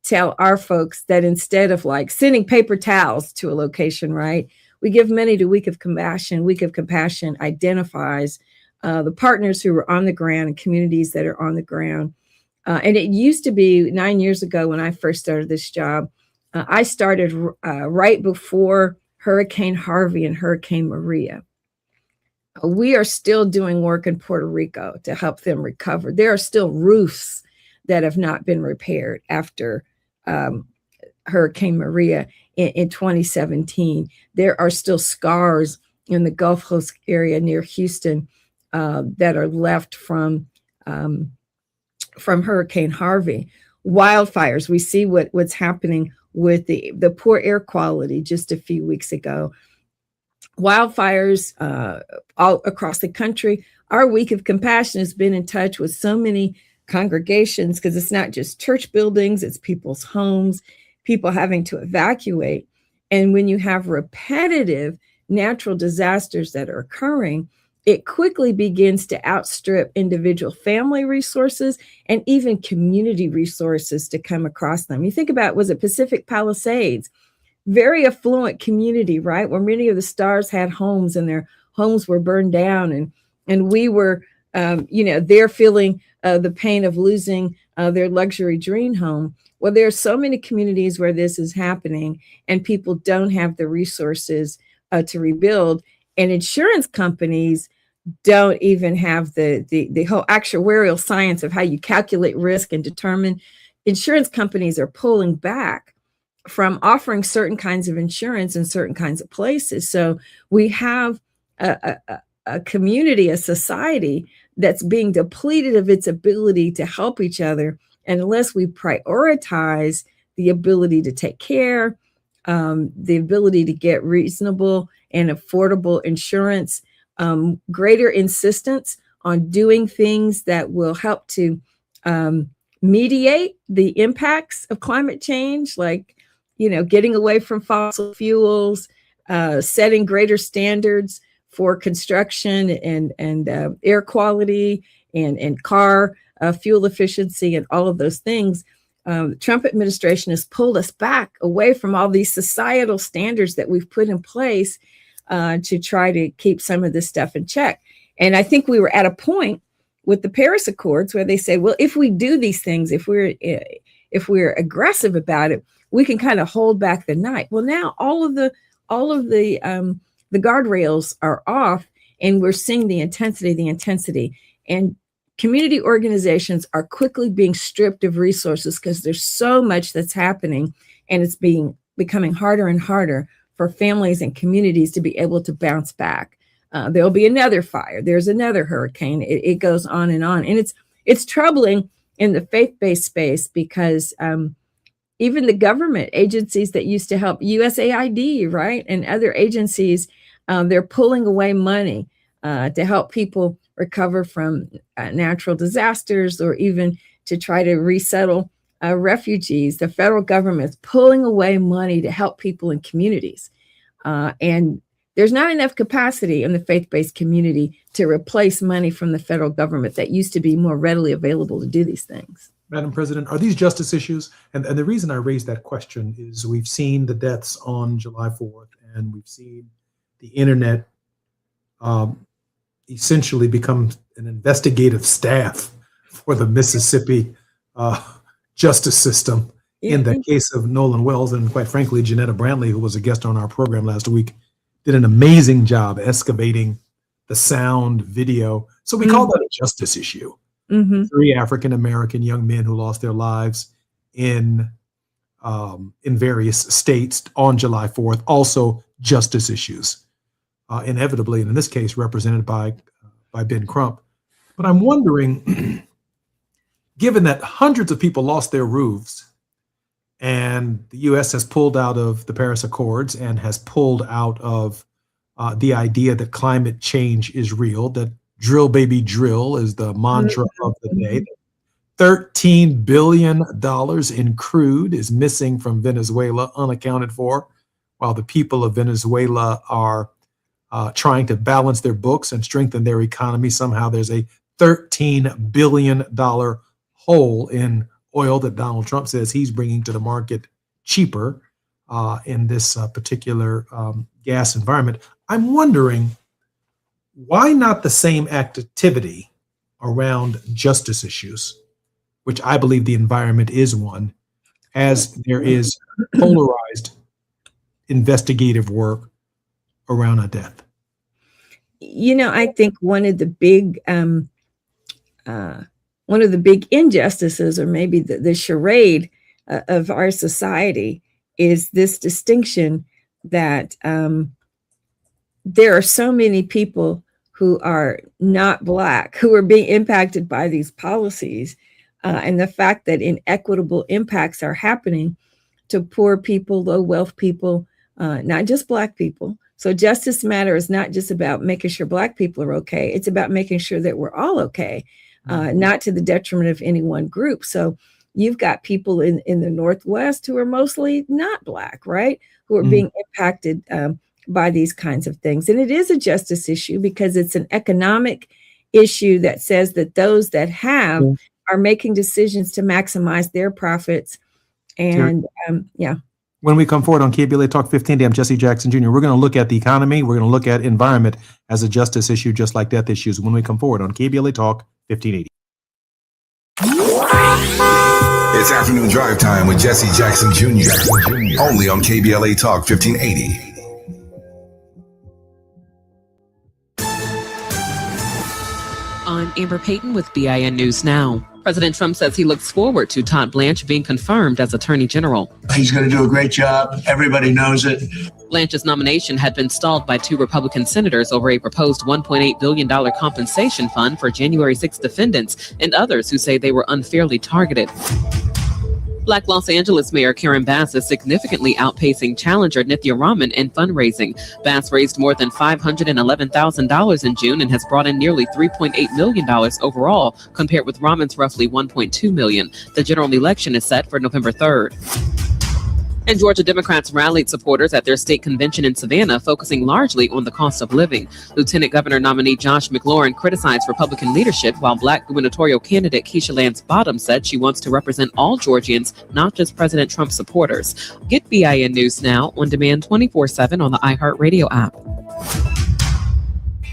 [SPEAKER 21] tell our folks that instead of like sending paper towels to a location, right, we give money to Week of Compassion. Week of Compassion identifies the partners who are on the ground and communities that are on the ground. And it used to be 9 years ago when I first started this job. I started right before Hurricane Harvey and Hurricane Maria. We are still doing work in Puerto Rico to help them recover. There are still roofs that have not been repaired after Hurricane Maria in 2017. There are still scars in the Gulf Coast area near Houston that are left from Hurricane Harvey. Wildfires, we see what's happening with the poor air quality just a few weeks ago. Wildfires all across the country. Our Week of Compassion has been in touch with so many congregations, because it's not just church buildings, it's people's homes, people having to evacuate. And when you have repetitive natural disasters that are occurring, it quickly begins to outstrip individual family resources and even community resources to come across them. You think about, was it Pacific Palisades? Very affluent community, right? Where many of the stars had homes and their homes were burned down. And we were, they're feeling the pain of losing their luxury dream home. Well, there are so many communities where this is happening and people don't have the resources to rebuild. And insurance companies don't even have the whole actuarial science of how you calculate risk and determine. Insurance companies are pulling back from offering certain kinds of insurance in certain kinds of places. So we have a community, a society that's being depleted of its ability to help each other. And unless we prioritize the ability to take care, the ability to get reasonable and affordable insurance, greater insistence on doing things that will help to mediate the impacts of climate change, like, getting away from fossil fuels, setting greater standards for construction and air quality and car fuel efficiency and all of those things. The Trump administration has pulled us back away from all these societal standards that we've put in place to try to keep some of this stuff in check. And I think we were at a point with the Paris Accords where they say, well, if we do these things, if we're aggressive about it, we can kind of hold back the night. Well, now all of the guardrails are off, and we're seeing the intensity. And community organizations are quickly being stripped of resources because there's so much that's happening, and it's becoming harder and harder for families and communities to be able to bounce back. There'll be another fire. There's another hurricane. It goes on. And it's troubling in the faith-based space because even the government agencies that used to help, USAID, right, and other agencies, they're pulling away money to help people recover from natural disasters or even to try to resettle refugees. The federal government is pulling away money to help people in communities. And there's not enough capacity in the faith-based community to replace money from the federal government that used to be more readily available to do these things.
[SPEAKER 5] Madam President, are these justice issues? And the reason I raised that question is we've seen the deaths on July 4th, and we've seen the internet essentially become an investigative staff for the Mississippi justice system. In the case of Nolan Wells, and quite frankly, Janetta Brantley, who was a guest on our program last week, did an amazing job excavating the sound, video. So we call that a justice issue. 3 African-American young men who lost their lives in various states on July 4th, also justice issues, inevitably, and in this case, represented by Ben Crump. But I'm wondering, given that hundreds of people lost their roofs, and the U.S. has pulled out of the Paris Accords and has pulled out of the idea that climate change is real, that drill, baby, drill is the mantra of the day. $13 billion in crude is missing from Venezuela, unaccounted for, while the people of Venezuela are trying to balance their books and strengthen their economy. Somehow there's a $13 billion hole in oil that Donald Trump says he's bringing to the market cheaper in this particular gas environment. I'm wondering, why not the same activity around justice issues, which I believe the environment is one, as there is polarized investigative work around a death?
[SPEAKER 21] I think one of the big injustices, or maybe the charade of our society, is this distinction that there are so many people who are not Black who are being impacted by these policies, and the fact that inequitable impacts are happening to poor people, low wealth people, not just Black people. So Justice Matter is not just about making sure Black people are okay. It's about making sure that we're all okay, not to the detriment of any one group. So you've got people in the Northwest who are mostly not Black, right? Who are being impacted by these kinds of things. And it is a justice issue because it's an economic issue that says that those that have are making decisions to maximize their profits. And
[SPEAKER 5] When we come forward on KBLA Talk 1580, I'm Jesse Jackson Jr. We're going to look at the economy. We're going to look at environment as a justice issue, just like death issues, when we come forward on KBLA Talk 1580.
[SPEAKER 7] It's afternoon drive time with Jesse Jackson Jr. Only on KBLA Talk 1580.
[SPEAKER 11] I'm Amber Payton with BIN News Now. President Trump says he looks forward to Todd Blanche being confirmed as Attorney General.
[SPEAKER 10] He's going to do a great job. Everybody knows it.
[SPEAKER 11] Blanche's nomination had been stalled by 2 Republican senators over a proposed $1.8 billion compensation fund for January 6 defendants and others who say they were unfairly targeted. Black Los Angeles Mayor Karen Bass is significantly outpacing challenger Nithya Raman in fundraising. Bass raised more than $511,000 in June and has brought in nearly $3.8 million overall, compared with Raman's roughly $1.2 million. The general election is set for November 3rd. And Georgia Democrats rallied supporters at their state convention in Savannah, focusing largely on the cost of living. Lieutenant Governor nominee Josh McLaurin criticized Republican leadership, while Black gubernatorial candidate Keisha Lance Bottom said she wants to represent all Georgians, not just President Trump supporters. Get BIN News now on demand 24/7 on the iHeartRadio app.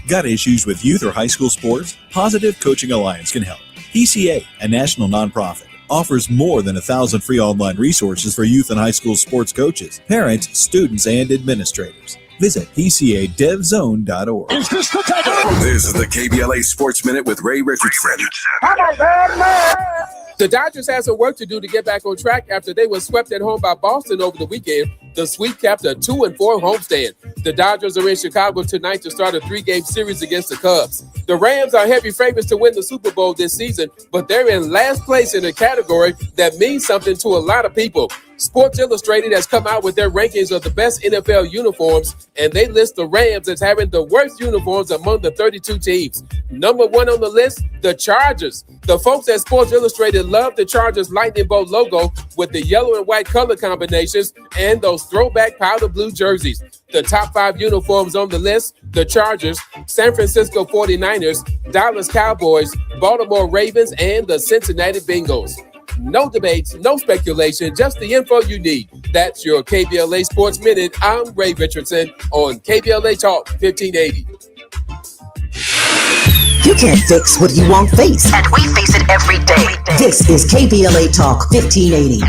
[SPEAKER 13] Got issues with youth or high school sports? Positive Coaching Alliance can help. PCA, a national nonprofit, offers more than 1,000 free online resources for youth and high school sports coaches, parents, students, and administrators. Visit PCADevZone.org.
[SPEAKER 7] This is the KBLA Sports Minute with Ray Richardson.
[SPEAKER 1] The Dodgers have some work to do to get back on track after they were swept at home by Boston over the weekend. The sweep capped a 2-4 homestand. The Dodgers are in Chicago tonight to start a 3-game series against the Cubs. The Rams are heavy favorites to win the Super Bowl this season, but they're in last place in a category that means something to a lot of people. Sports Illustrated has come out with their rankings of the best NFL uniforms, and they list the Rams as having the worst uniforms among the 32 teams. Number one on the list, the Chargers. The folks at Sports Illustrated love the Chargers lightning bolt logo with the yellow and white color combinations and those throwback powder blue jerseys. The top 5 uniforms on the list, the Chargers, San Francisco 49ers, Dallas Cowboys, Baltimore Ravens, and the Cincinnati Bengals. No debates, no speculation, just the info you need. That's your KBLA Sports Minute. I'm Ray Richardson on KBLA Talk 1580.
[SPEAKER 8] You can't fix what you won't face, and we face it every day. This is KBLA Talk 1580.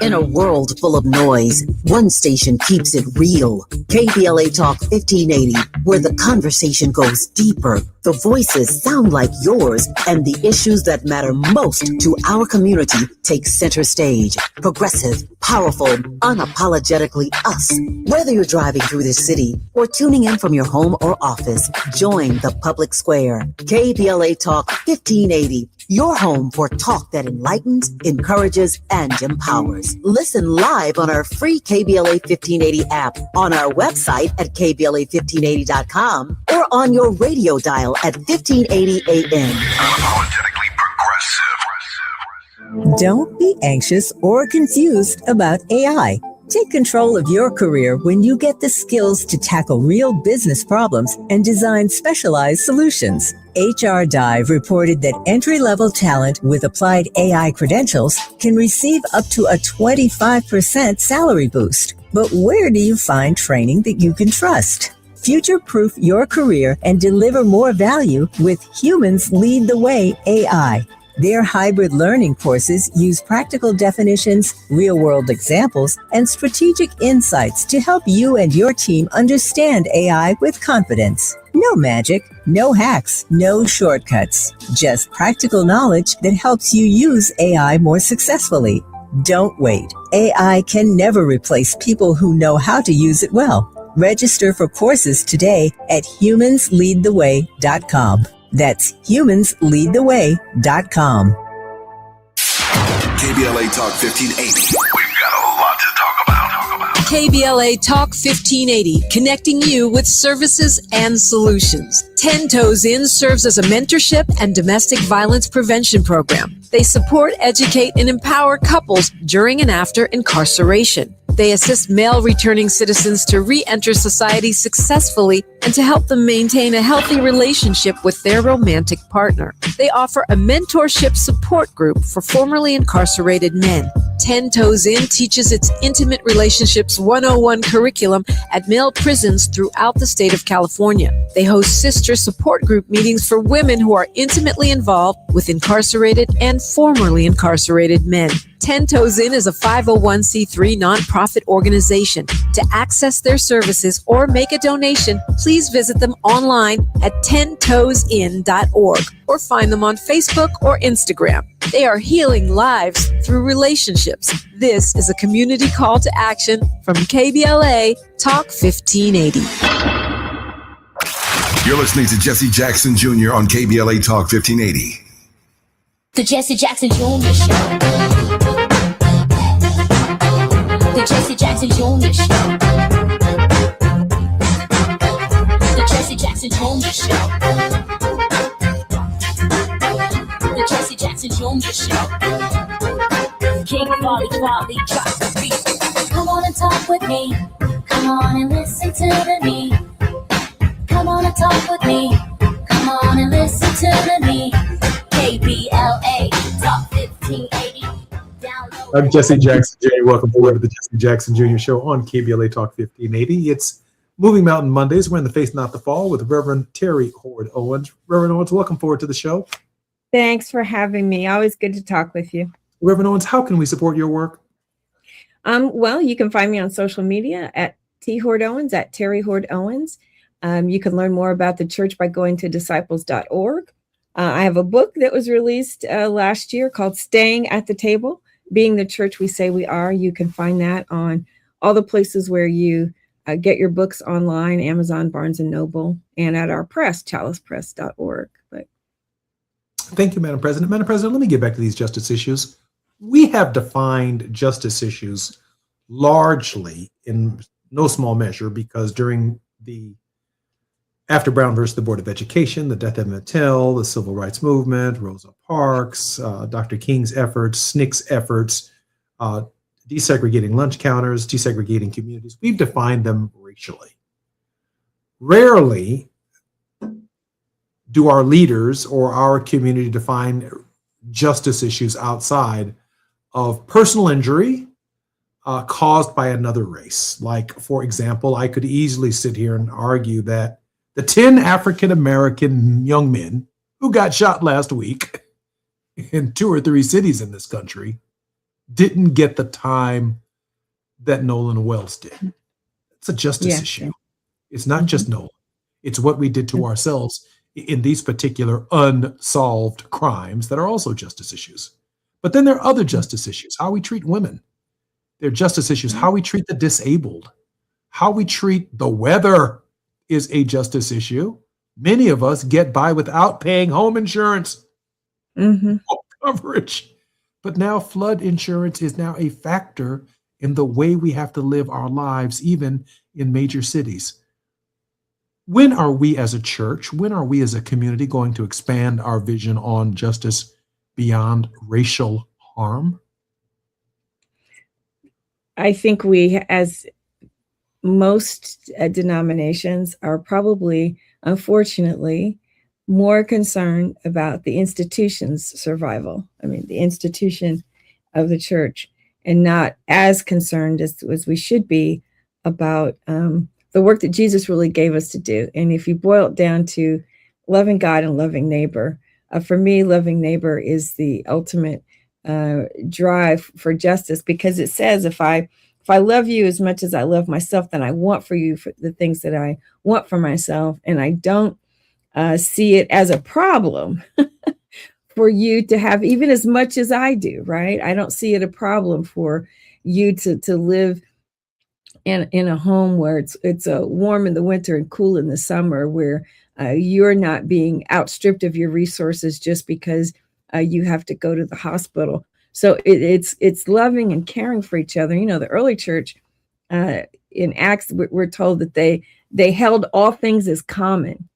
[SPEAKER 8] In a world full of noise, one station keeps it real. KBLA Talk 1580, where the conversation goes deeper, the voices sound like yours, and the issues that matter most to our community take center stage. Progressive, powerful, unapologetically us. Whether you're driving through the city or tuning in from your home or office, join the public square. KBLA Talk 1580. Your home for talk that enlightens, encourages, and empowers. Listen live on our free KBLA 1580 app, on our website at KBLA1580.com, or on your radio dial at 1580 AM.
[SPEAKER 7] Unapologetically progressive.
[SPEAKER 2] Don't be anxious or confused about AI. Take control of your career when you get the skills to tackle real business problems and design specialized solutions. HR Dive reported that entry-level talent with applied AI credentials can receive up to a 25% salary boost. But where do you find training that you can trust? Future-proof your career and deliver more value with Humans Lead the Way AI. Their hybrid learning courses use practical definitions, real-world examples, and strategic insights to help you and your team understand AI with confidence. No magic, no hacks, no shortcuts. Just practical knowledge that helps you use AI more successfully. Don't wait. AI can never replace people who know how to use it well. Register for courses today at humansleadtheway.com. That's humansleadtheway.com.
[SPEAKER 7] KBLA Talk 1580. We've got a lot to talk about.
[SPEAKER 16] KBLA Talk 1580, connecting you with services and solutions. 10 Toes In serves as a mentorship and domestic violence prevention program. They support, educate, and empower couples during and after incarceration. They assist male returning citizens to re-enter society successfully and to help them maintain a healthy relationship with their romantic partner. They offer a mentorship support group for formerly incarcerated men. 10 Toes In teaches its Intimate Relationships 101 curriculum at male prisons throughout the state of California. They host sister support group meetings for women who are intimately involved with incarcerated and formerly incarcerated men. 10 Toes In is a 501c3 nonprofit organization. To access their services or make a donation, please visit them online at 10toesin.org or find them on Facebook or Instagram. They are healing lives through relationships. This is a community call to action from KBLA Talk 1580.
[SPEAKER 7] You're listening to Jesse Jackson Jr. on KBLA Talk 1580.
[SPEAKER 4] The Jesse Jackson Jr. Show. The Jesse Jackson Jr. Show. The Jesse Jackson Jr. Show. The Jesse Jackson Jr. Show. King Wally drops the beat. Come on and talk with me. Come on and listen to me. Come on and talk with me. Come on and listen to me. KBLA Talk 1580.
[SPEAKER 5] I'm Jesse Jackson Jr. Welcome forward to the Jesse Jackson Jr. Show on KBLA Talk 1580. It's Moving Mountain Mondays. We're in the Faith Not the Fall with Reverend Terry Hoard Owens. Reverend Owens, welcome forward to the show.
[SPEAKER 21] Thanks for having me. Always good to talk with you.
[SPEAKER 5] Reverend Owens, how can we support your work?
[SPEAKER 21] Well, you can find me on social media at T. Hoard Owens, at Terry Hoard Owens. You can learn more about the church by going to disciples.org. I have a book that was released last year called Staying at the Table, Being the Church We Say We Are. You can find that on all the places where you get your books online, Amazon, Barnes & Noble, and at our press, chalicepress.org. But
[SPEAKER 5] thank you, Madam President. Madam President, let me get back to these justice issues. We have defined justice issues largely in no small measure because during the after Brown versus the Board of Education, the death of Emmett Till, the Civil Rights Movement, Rosa Parks, Dr. King's efforts, SNCC's efforts, desegregating lunch counters, desegregating communities, we've defined them racially. Rarely do our leaders or our community define justice issues outside of personal injury caused by another race. Like, for example, I could easily sit here and argue that the 10 African-American young men who got shot last week in 2 or 3 cities in this country didn't get the time that Nolan Wells did. It's a justice issue. It's not just Nolan. It's what we did to ourselves in these particular unsolved crimes that are also justice issues. But then there are other justice issues, how we treat women. There are justice issues, how we treat the disabled, how we treat the weather is a justice issue. Many of us get by without paying home insurance coverage. But now flood insurance is now a factor in the way we have to live our lives, even in major cities. When are we as a church, when are we as a community going to expand our vision on justice beyond racial harm?
[SPEAKER 21] I think we, as most denominations, are probably, unfortunately, more concerned about the institution's survival. I mean, the institution of the church, and not as concerned as we should be about the work that Jesus really gave us to do. And if you boil it down to loving God and loving neighbor, for me, loving neighbor is the ultimate drive for justice, because it says, if I love you as much as I love myself, then I want for you for the things that I want for myself. And I don't see it as a problem for you to have even as much as I do, right? I don't see it a problem for you to live in a home where it's warm in the winter and cool in the summer, where you're not being outstripped of your resources just because you have to go to the hospital. So it's loving and caring for each other. You know, the early church in Acts, we're told that they held all things as common,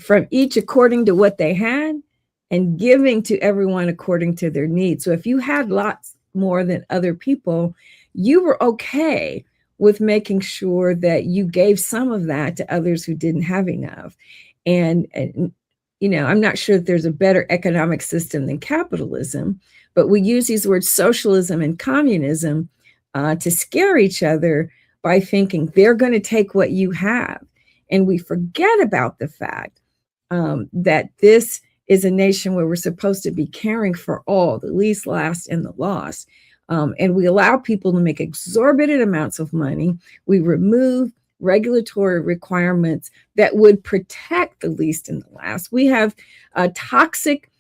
[SPEAKER 21] from each according to what they had, and giving to everyone according to their needs. So if you had lots more than other people, you were okay with making sure that you gave some of that to others who didn't have enough. And you know, I'm not sure that there's a better economic system than capitalism, but we use these words socialism and communism to scare each other by thinking they're going to take what you have. And we forget about the fact that this is a nation where we're supposed to be caring for all, the least, last, and the lost. And we allow people to make exorbitant amounts of money. We remove regulatory requirements that would protect the least and the last. We have toxic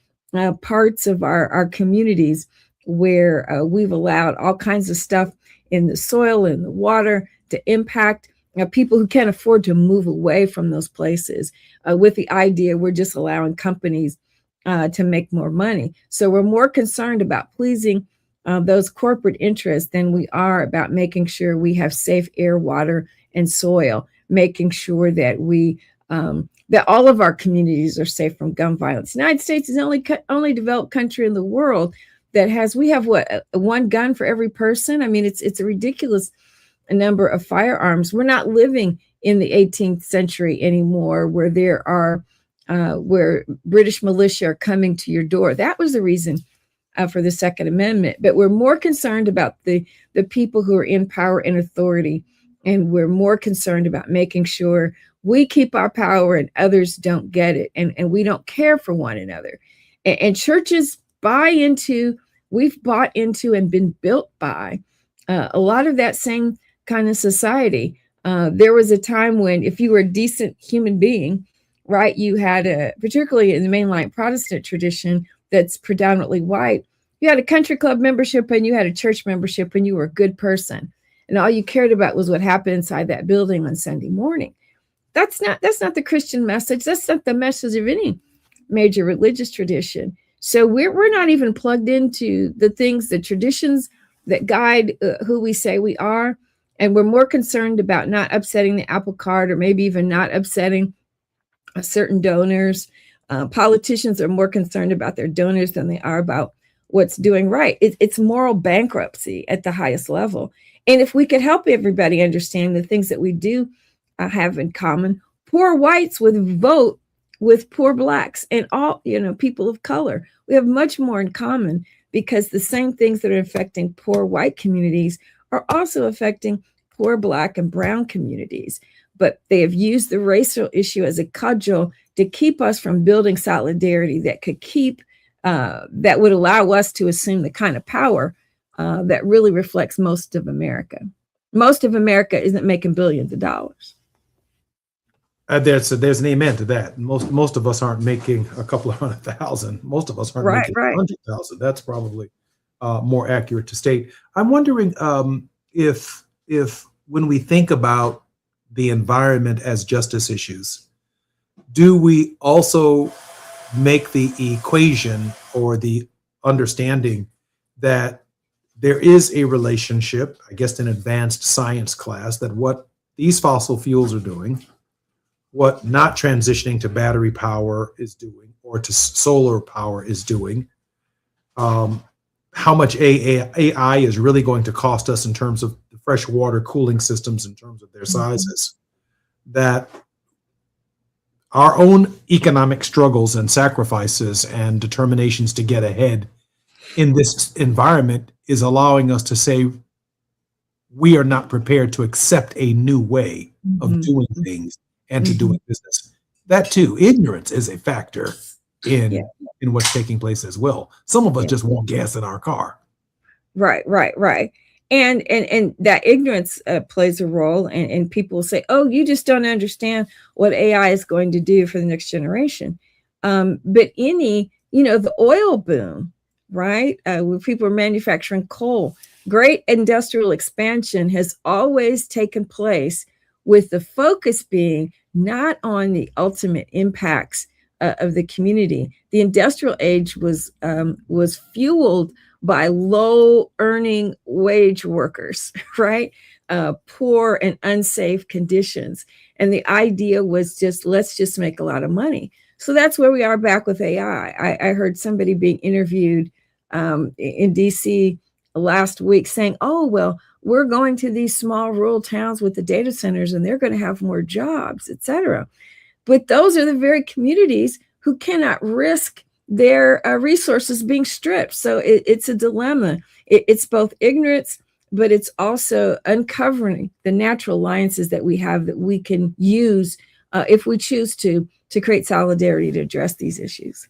[SPEAKER 21] parts of our communities where we've allowed all kinds of stuff in the soil and the water to impact people who can't afford to move away from those places with the idea we're just allowing companies to make more money. So we're more concerned about pleasing those corporate interests than we are about making sure we have safe air, water, and soil, making sure that we that all of our communities are safe from gun violence. The United States is the only developed country in the world that we have one gun for every person. I mean, it's a ridiculous number of firearms. We're not living in the 18th century anymore, where there are where British militia are coming to your door. That was the reason for the Second Amendment. But we're more concerned about the people who are in power and authority, and we're more concerned about making sure we keep our power and others don't get it, and we don't care for one another. And churches we've bought into and been built by a lot of that same kind of society. There was a time when if you were a decent human being, right, you had particularly in the mainline Protestant tradition that's predominantly white, you had a country club membership and you had a church membership and you were a good person. And all you cared about was what happened inside that building on Sunday morning. That's not the Christian message. That's not the message of any major religious tradition. So we're not even plugged into the things, the traditions that guide who we say we are. And we're more concerned about not upsetting the apple cart, or maybe even not upsetting certain donors. Politicians are more concerned about their donors than they are about what's doing right. It's moral bankruptcy at the highest level. And if we could help everybody understand the things that we do have in common, poor whites would vote with poor blacks and all, people of color. We have much more in common, because the same things that are affecting poor white communities are also affecting poor black and brown communities. But they have used the racial issue as a cudgel to keep us from building solidarity that could that would allow us to assume the kind of power that really reflects most of America. Most of America isn't making billions of dollars.
[SPEAKER 5] There's an amen to that. Most of us aren't making a couple of 100,000. Most of us aren't making 100,000. That's probably more accurate to state. I'm wondering if when we think about the environment as justice issues, do we also make the equation or the understanding that there is a relationship, I guess in advanced science class, that what these fossil fuels are doing, what not transitioning to battery power is doing, or to solar power is doing, how much AI is really going to cost us in terms of the freshwater cooling systems, in terms of their sizes, that our own economic struggles and sacrifices and determinations to get ahead in this environment is allowing us to say we are not prepared to accept a new way of doing things and to doing business. That too, ignorance is a factor in what's taking place as well. Some of us just want gas in our car.
[SPEAKER 21] Right. And that ignorance plays a role, and people say, oh, you just don't understand what AI is going to do for the next generation. But the oil boom, right? When people are manufacturing coal, great industrial expansion has always taken place with the focus being not on the ultimate impacts of the community. The industrial age was fueled by low earning wage workers, right? Poor and unsafe conditions. And the idea was let's just make a lot of money. So that's where we are back with AI. I heard somebody being interviewed in DC last week saying, oh, well, we're going to these small rural towns with the data centers and they're going to have more jobs, et cetera. But those are the very communities who cannot risk their resources being stripped. So it's a dilemma. It's both ignorance, but it's also uncovering the natural alliances that we have that we can use if we choose to create solidarity to address these issues.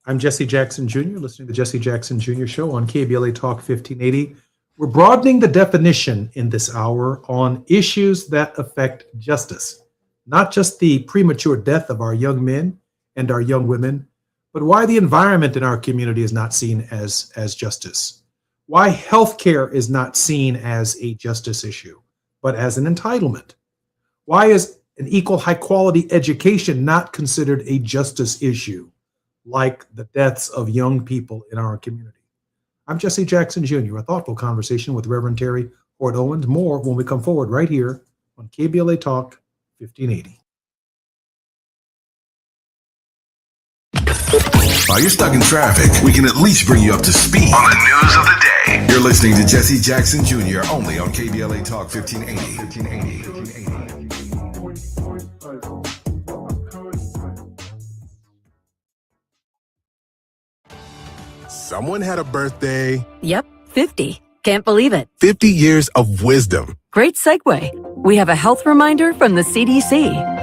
[SPEAKER 5] I'm Jesse Jackson Jr., listening to the Jesse Jackson Jr. Show on KBLA Talk 1580. We're broadening the definition in this hour on issues that affect justice, not just the premature death of our young men and our young women, but why the environment in our community is not seen as justice, why healthcare is not seen as a justice issue, but as an entitlement. Why is an equal high quality education not considered a justice issue, like the deaths of young people in our community. I'm Jesse Jackson Jr., a thoughtful conversation with Reverend Terry Ford Owens. More when we come forward right here on KBLA Talk 1580.
[SPEAKER 7] While you're stuck in traffic, we can at least bring you up to speed on the news of the day. You're listening to Jesse Jackson Jr. only on KBLA Talk 1580.
[SPEAKER 14] Someone had a birthday.
[SPEAKER 17] Yep, 50. Can't believe it.
[SPEAKER 14] 50 years of wisdom.
[SPEAKER 17] Great segue. We have a health reminder from the CDC.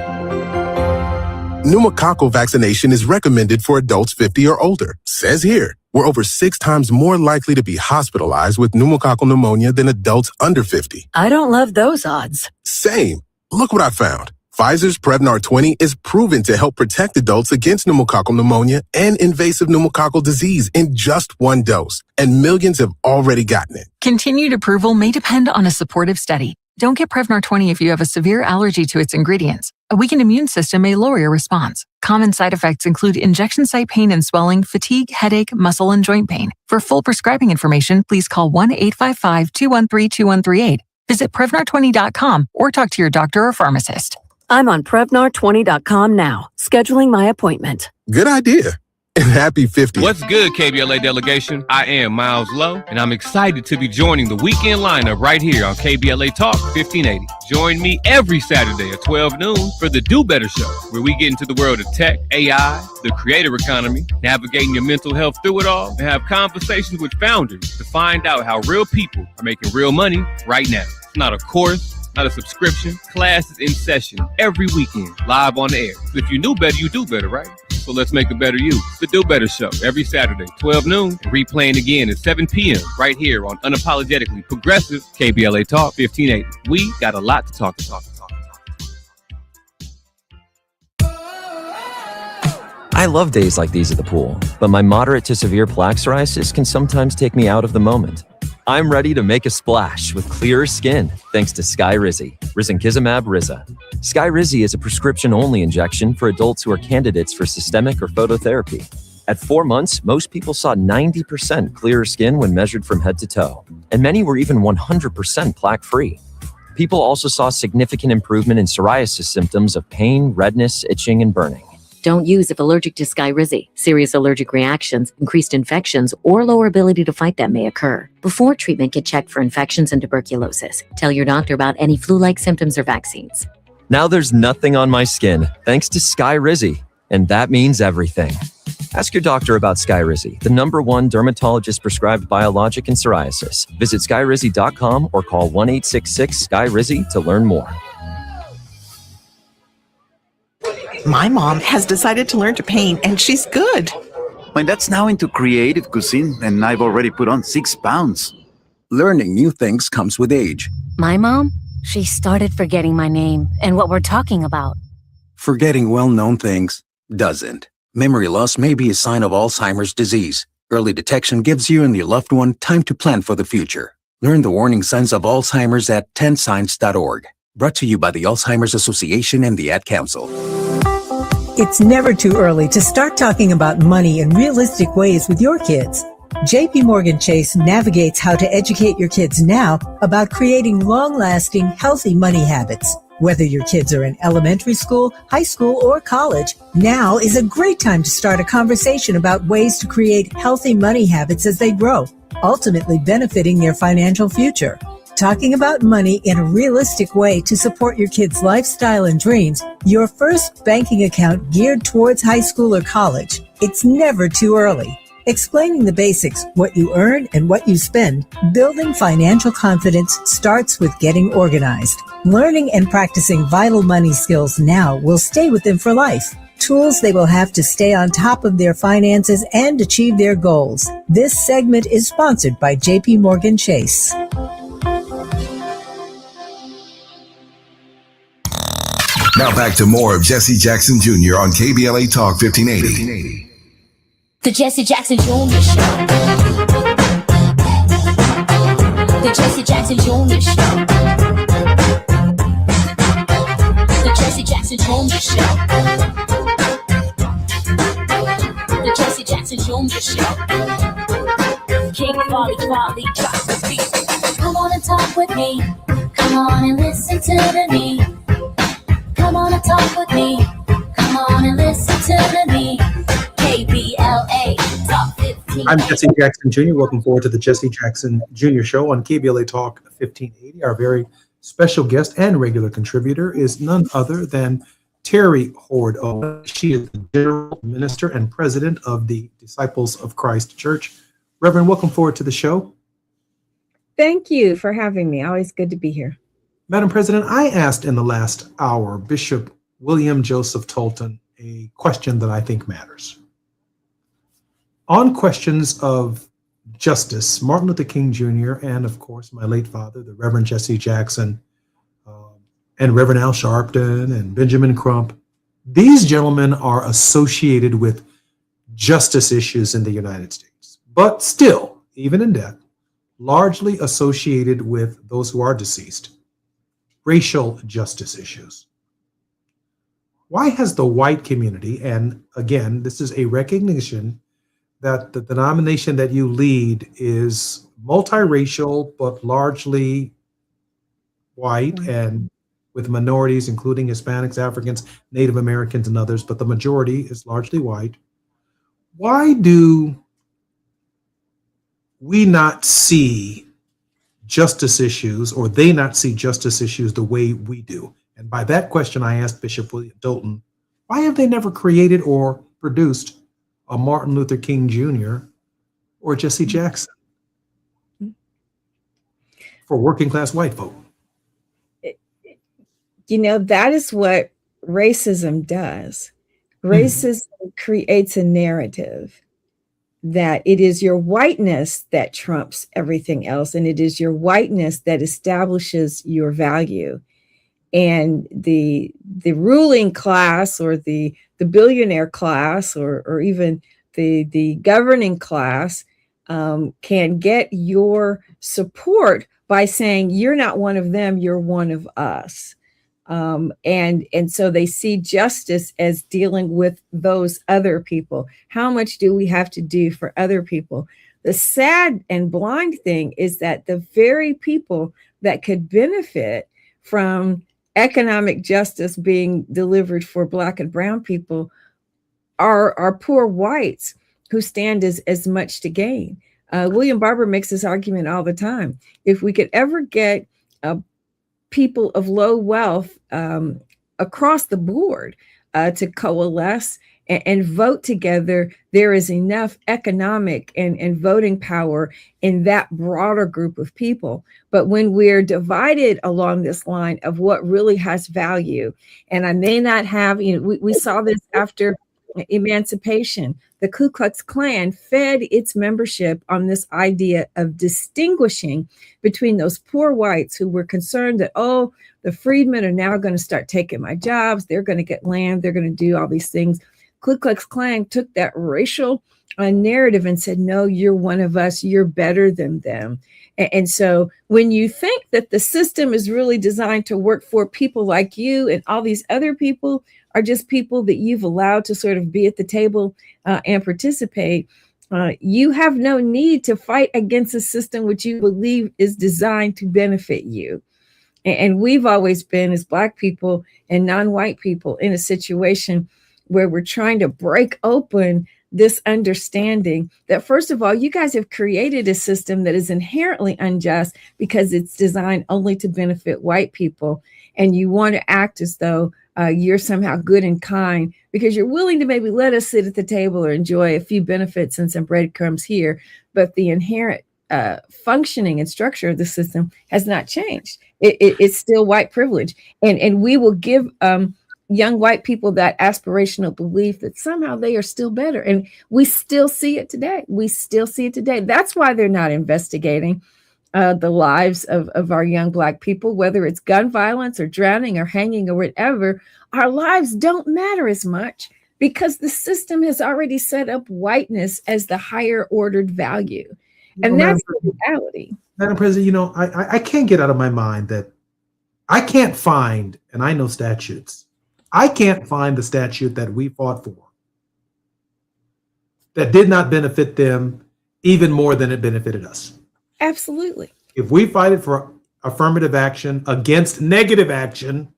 [SPEAKER 14] Pneumococcal vaccination is recommended for adults 50 or older. Says here, we're over 6 times more likely to be hospitalized with pneumococcal pneumonia than adults under 50.
[SPEAKER 17] I don't love those odds.
[SPEAKER 14] Same. Look what I found. Pfizer's Prevnar 20 is proven to help protect adults against pneumococcal pneumonia and invasive pneumococcal disease in just 1 dose. And millions have already gotten it.
[SPEAKER 23] Continued approval may depend on a supportive study. Don't get Prevnar 20 if you have a severe allergy to its ingredients. A weakened immune system may lower your response. Common side effects include injection site pain and swelling, fatigue, headache, muscle, and joint pain. For full prescribing information, please call 1-855-213-2138. Visit Prevnar20.com or talk to your doctor or pharmacist.
[SPEAKER 17] I'm on Prevnar20.com now, scheduling my appointment.
[SPEAKER 14] Good idea. And happy 50.
[SPEAKER 24] What's good, KBLA delegation? I am Miles Lowe, and I'm excited to be joining the weekend lineup right here on KBLA Talk 1580. Join me every Saturday at 12 noon for the Do Better Show, where we get into the world of tech, AI, the creator economy, navigating your mental health through it all, and have conversations with founders to find out how real people are making real money right now. It's not a course, not a subscription. Classes in session every weekend, live on the air. So if you knew better, you do better, right? So let's make a better you. The Do Better Show every Saturday, 12 noon, and replaying again at 7 p.m. right here on Unapologetically Progressive KBLA Talk 1580. We got a lot to talk.
[SPEAKER 25] I love days like these at the pool, but my moderate to severe plaque psoriasis can sometimes take me out of the moment. I'm ready to make a splash with clearer skin thanks to Skyrizi, risankizumab Riza. Skyrizi is a prescription-only injection for adults who are candidates for systemic or phototherapy. At 4 months, most people saw 90% clearer skin when measured from head to toe, and many were even 100% plaque-free. People also saw significant improvement in psoriasis symptoms of pain, redness, itching, and burning.
[SPEAKER 17] Don't use if allergic to Skyrizi. Serious allergic reactions, increased infections, or lower ability to fight them may occur. Before treatment, get checked for infections and tuberculosis. Tell your doctor about any flu-like symptoms or vaccines.
[SPEAKER 25] Now there's nothing on my skin thanks to Skyrizi, and that means everything. Ask your doctor about Skyrizi, the #1 dermatologist-prescribed biologic in psoriasis. Visit Skyrizi.com or call 1-866-SKYRIZI to learn more.
[SPEAKER 26] My mom has decided to learn to paint, and she's good.
[SPEAKER 27] My dad's now into creative cuisine, and I've already put on 6 pounds.
[SPEAKER 28] Learning new things comes with age.
[SPEAKER 29] My mom, she started forgetting my name and what we're talking about.
[SPEAKER 28] Forgetting well-known things doesn't. Memory loss may be a sign of Alzheimer's disease. Early detection gives you and your loved one time to plan for the future. Learn the warning signs of Alzheimer's at 10signs.org. Brought to you by the Alzheimer's Association and the Ad Council.
[SPEAKER 2] It's never too early to start talking about money in realistic ways with your kids. JP Morgan Chase navigates how to educate your kids now about creating long-lasting, healthy money habits. Whether your kids are in elementary school, high school, or college, now is a great time to start a conversation about ways to create healthy money habits as they grow, ultimately benefiting their financial future. Talking about money in a realistic way to support your kids' lifestyle and dreams, your first banking account geared towards high school or college. It's never too early. Explaining the basics, what you earn and what you spend, building financial confidence starts with getting organized. Learning and practicing vital money skills now will stay with them for life. Tools they will have to stay on top of their finances and achieve their goals. This segment is sponsored by JP Morgan Chase.
[SPEAKER 7] Now back to more of Jesse Jackson Jr. on KBLA Talk 1580.
[SPEAKER 4] The Jesse Jackson Jr. Show. The Jesse Jackson Jr. Show. The Jesse Jackson Jr. Show. The on the show. King Volley, drop the beat. Come on and talk with me. Come on and listen to me. Come on and talk with me. Come on and listen to me. KBLA Talk 15.
[SPEAKER 5] I'm Jesse Jackson Jr. Welcome forward to the Jesse Jackson Jr. Show on KBLA Talk 1580. Our very special guest and regular contributor is none other than Terry Hord Owen. She is the General Minister and President of the Disciples of Christ Church. Reverend, welcome forward to the show.
[SPEAKER 21] Thank you for having me. Always good to be here.
[SPEAKER 5] Madam President, I asked in the last hour Bishop William Joseph Tolton a question that I think matters. On questions of justice, Martin Luther King Jr. and, of course, my late father, the Reverend Jesse Jackson, and Reverend Al Sharpton and Benjamin Crump, these gentlemen are associated with justice issues in the United States, but still, even in death, largely associated with those who are deceased, racial justice issues. Why has the white community, and again, this is a recognition that the denomination that you lead is multiracial, but largely white and with minorities, including Hispanics, Africans, Native Americans, and others, but the majority is largely white. Why do we not see justice issues, or they not see justice issues the way we do? And by that question, I asked Bishop William Tolton, why have they never created or produced a Martin Luther King Jr. or Jesse Jackson for working class white folk?
[SPEAKER 21] You know, that is what racism does. Racism creates a narrative that it is your whiteness that trumps everything else, and it is your whiteness that establishes your value. And the ruling class, or the billionaire class, or even the governing class can get your support by saying, you're not one of them, you're one of us. And so they see justice as dealing with those other people. How much do we have to do for other people? The sad and blind thing is that the very people that could benefit from economic justice being delivered for Black and brown people are poor whites who stand as much to gain. William Barber makes this argument all the time. If we could ever get people of low wealth across the board to coalesce and vote together, there is enough economic and voting power in that broader group of people. But when we're divided along this line of what really has value, and I may not have, we saw this after emancipation. The Ku Klux Klan fed its membership on this idea of distinguishing between those poor whites who were concerned that, oh, the freedmen are now going to start taking my jobs. They're going to get land. They're going to do all these things. Ku Klux Klan took that racial narrative and said, no, you're one of us. You're better than them. And so when you think that the system is really designed to work for people like you, and all these other people are just people that you've allowed to sort of be at the table and participate, you have no need to fight against a system which you believe is designed to benefit you. And we've always been, as Black people and non-white people, in a situation where we're trying to break open this understanding that, first of all, you guys have created a system that is inherently unjust because it's designed only to benefit white people. And you want to act as though you're somehow good and kind because you're willing to maybe let us sit at the table or enjoy a few benefits and some breadcrumbs here. But the inherent functioning and structure of the system has not changed. It's still white privilege. And we will give young white people that aspirational belief that somehow they are still better. And we still see it today. That's why they're not investigating the lives of our young Black people, whether it's gun violence or drowning or hanging or whatever. Our lives don't matter as much because the system has already set up whiteness as the higher ordered value. And that's the reality.
[SPEAKER 5] Madam President, I can't get out of my mind that I can't find, and I know statutes, I can't find the statute that we fought for that did not benefit them even more than it benefited us.
[SPEAKER 21] Absolutely.
[SPEAKER 5] If we fight it for affirmative action against negative action,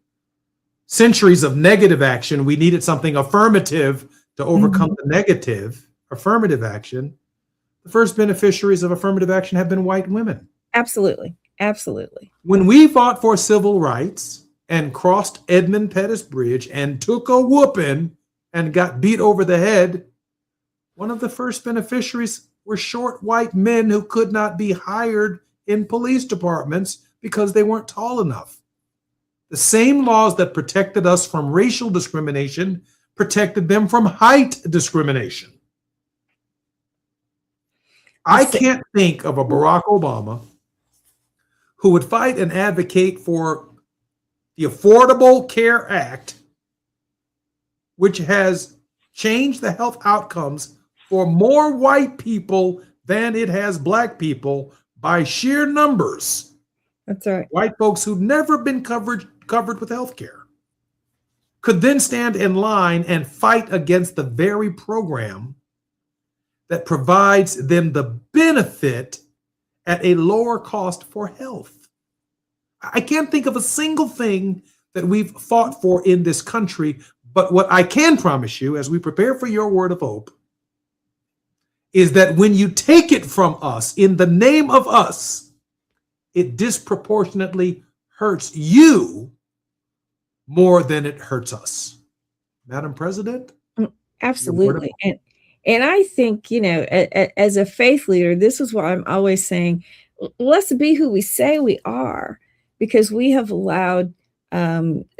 [SPEAKER 5] centuries of negative action, we needed something affirmative to overcome the negative. Affirmative action, the first beneficiaries of affirmative action have been white women.
[SPEAKER 21] Absolutely. Absolutely.
[SPEAKER 5] When we fought for civil rights and crossed Edmund Pettus Bridge and took a whooping and got beat over the head, one of the first beneficiaries were short white men who could not be hired in police departments because they weren't tall enough. The same laws that protected us from racial discrimination protected them from height discrimination. I can't think of a Barack Obama who would fight and advocate for the Affordable Care Act, which has changed the health outcomes for more white people than it has black people by sheer numbers.
[SPEAKER 21] That's right.
[SPEAKER 5] White folks who've never been covered with health care could then stand in line and fight against the very program that provides them the benefit at a lower cost for health. I can't think of a single thing that we've fought for in this country, but what I can promise you as we prepare for your word of hope is that when you take it from us in the name of us, it disproportionately hurts you more than it hurts us. Madam President?
[SPEAKER 21] Absolutely. And I think, as a faith leader, this is what I'm always saying. Let's be who we say we are, because we have allowed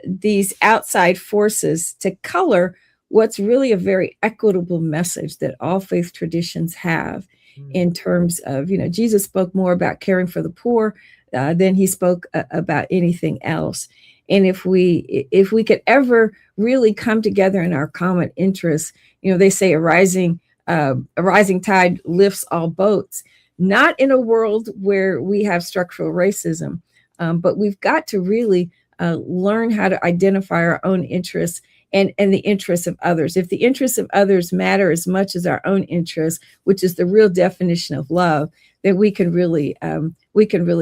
[SPEAKER 21] these outside forces to color what's really a very equitable message that all faith traditions have in terms of, Jesus spoke more about caring for the poor than he spoke about anything else. And if we could ever really come together in our common interests, they say a rising tide lifts all boats, not in a world where we have structural racism, but we've got to really learn how to identify our own interests and the interests of others. If the interests of others matter as much as our own interests, which is the real definition of love, then we can really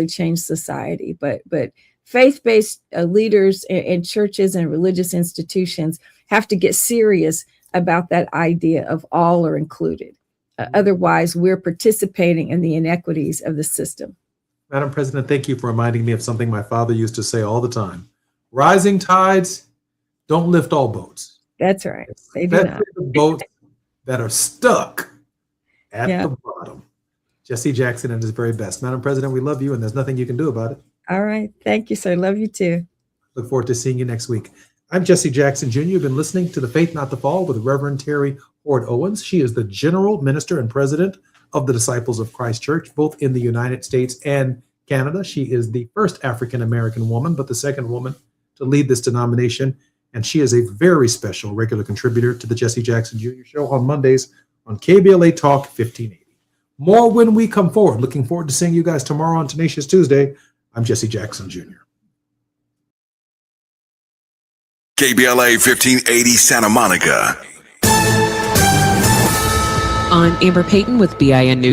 [SPEAKER 21] change society. But faith-based leaders and churches and religious institutions have to get serious about that idea of all are included. Otherwise, we're participating in the inequities of the system.
[SPEAKER 5] Madam President, thank you for reminding me of something my father used to say all the time. Rising tides don't lift all boats.
[SPEAKER 21] That's right. They do not.
[SPEAKER 5] The boats that are stuck at the bottom. Jesse Jackson at his very best. Madam President, we love you, and there's nothing you can do about it.
[SPEAKER 21] All right. Thank you, sir. Love you too.
[SPEAKER 5] Look forward to seeing you next week. I'm Jesse Jackson Jr. You've been listening to The Faith Not the Fall with Reverend Terry Hord Owens. She is the General Minister and President of the Disciples of Christ Church, both in the United States and Canada. She is the first African-American woman, but the second woman to lead this denomination. And she is a very special regular contributor to the Jesse Jackson Jr. Show on Mondays on KBLA Talk 1580. More when we come forward. Looking forward to seeing you guys tomorrow on Tenacious Tuesday. I'm Jesse Jackson Jr.
[SPEAKER 7] KBLA 1580 Santa Monica.
[SPEAKER 11] I'm Amber Payton with BIN News.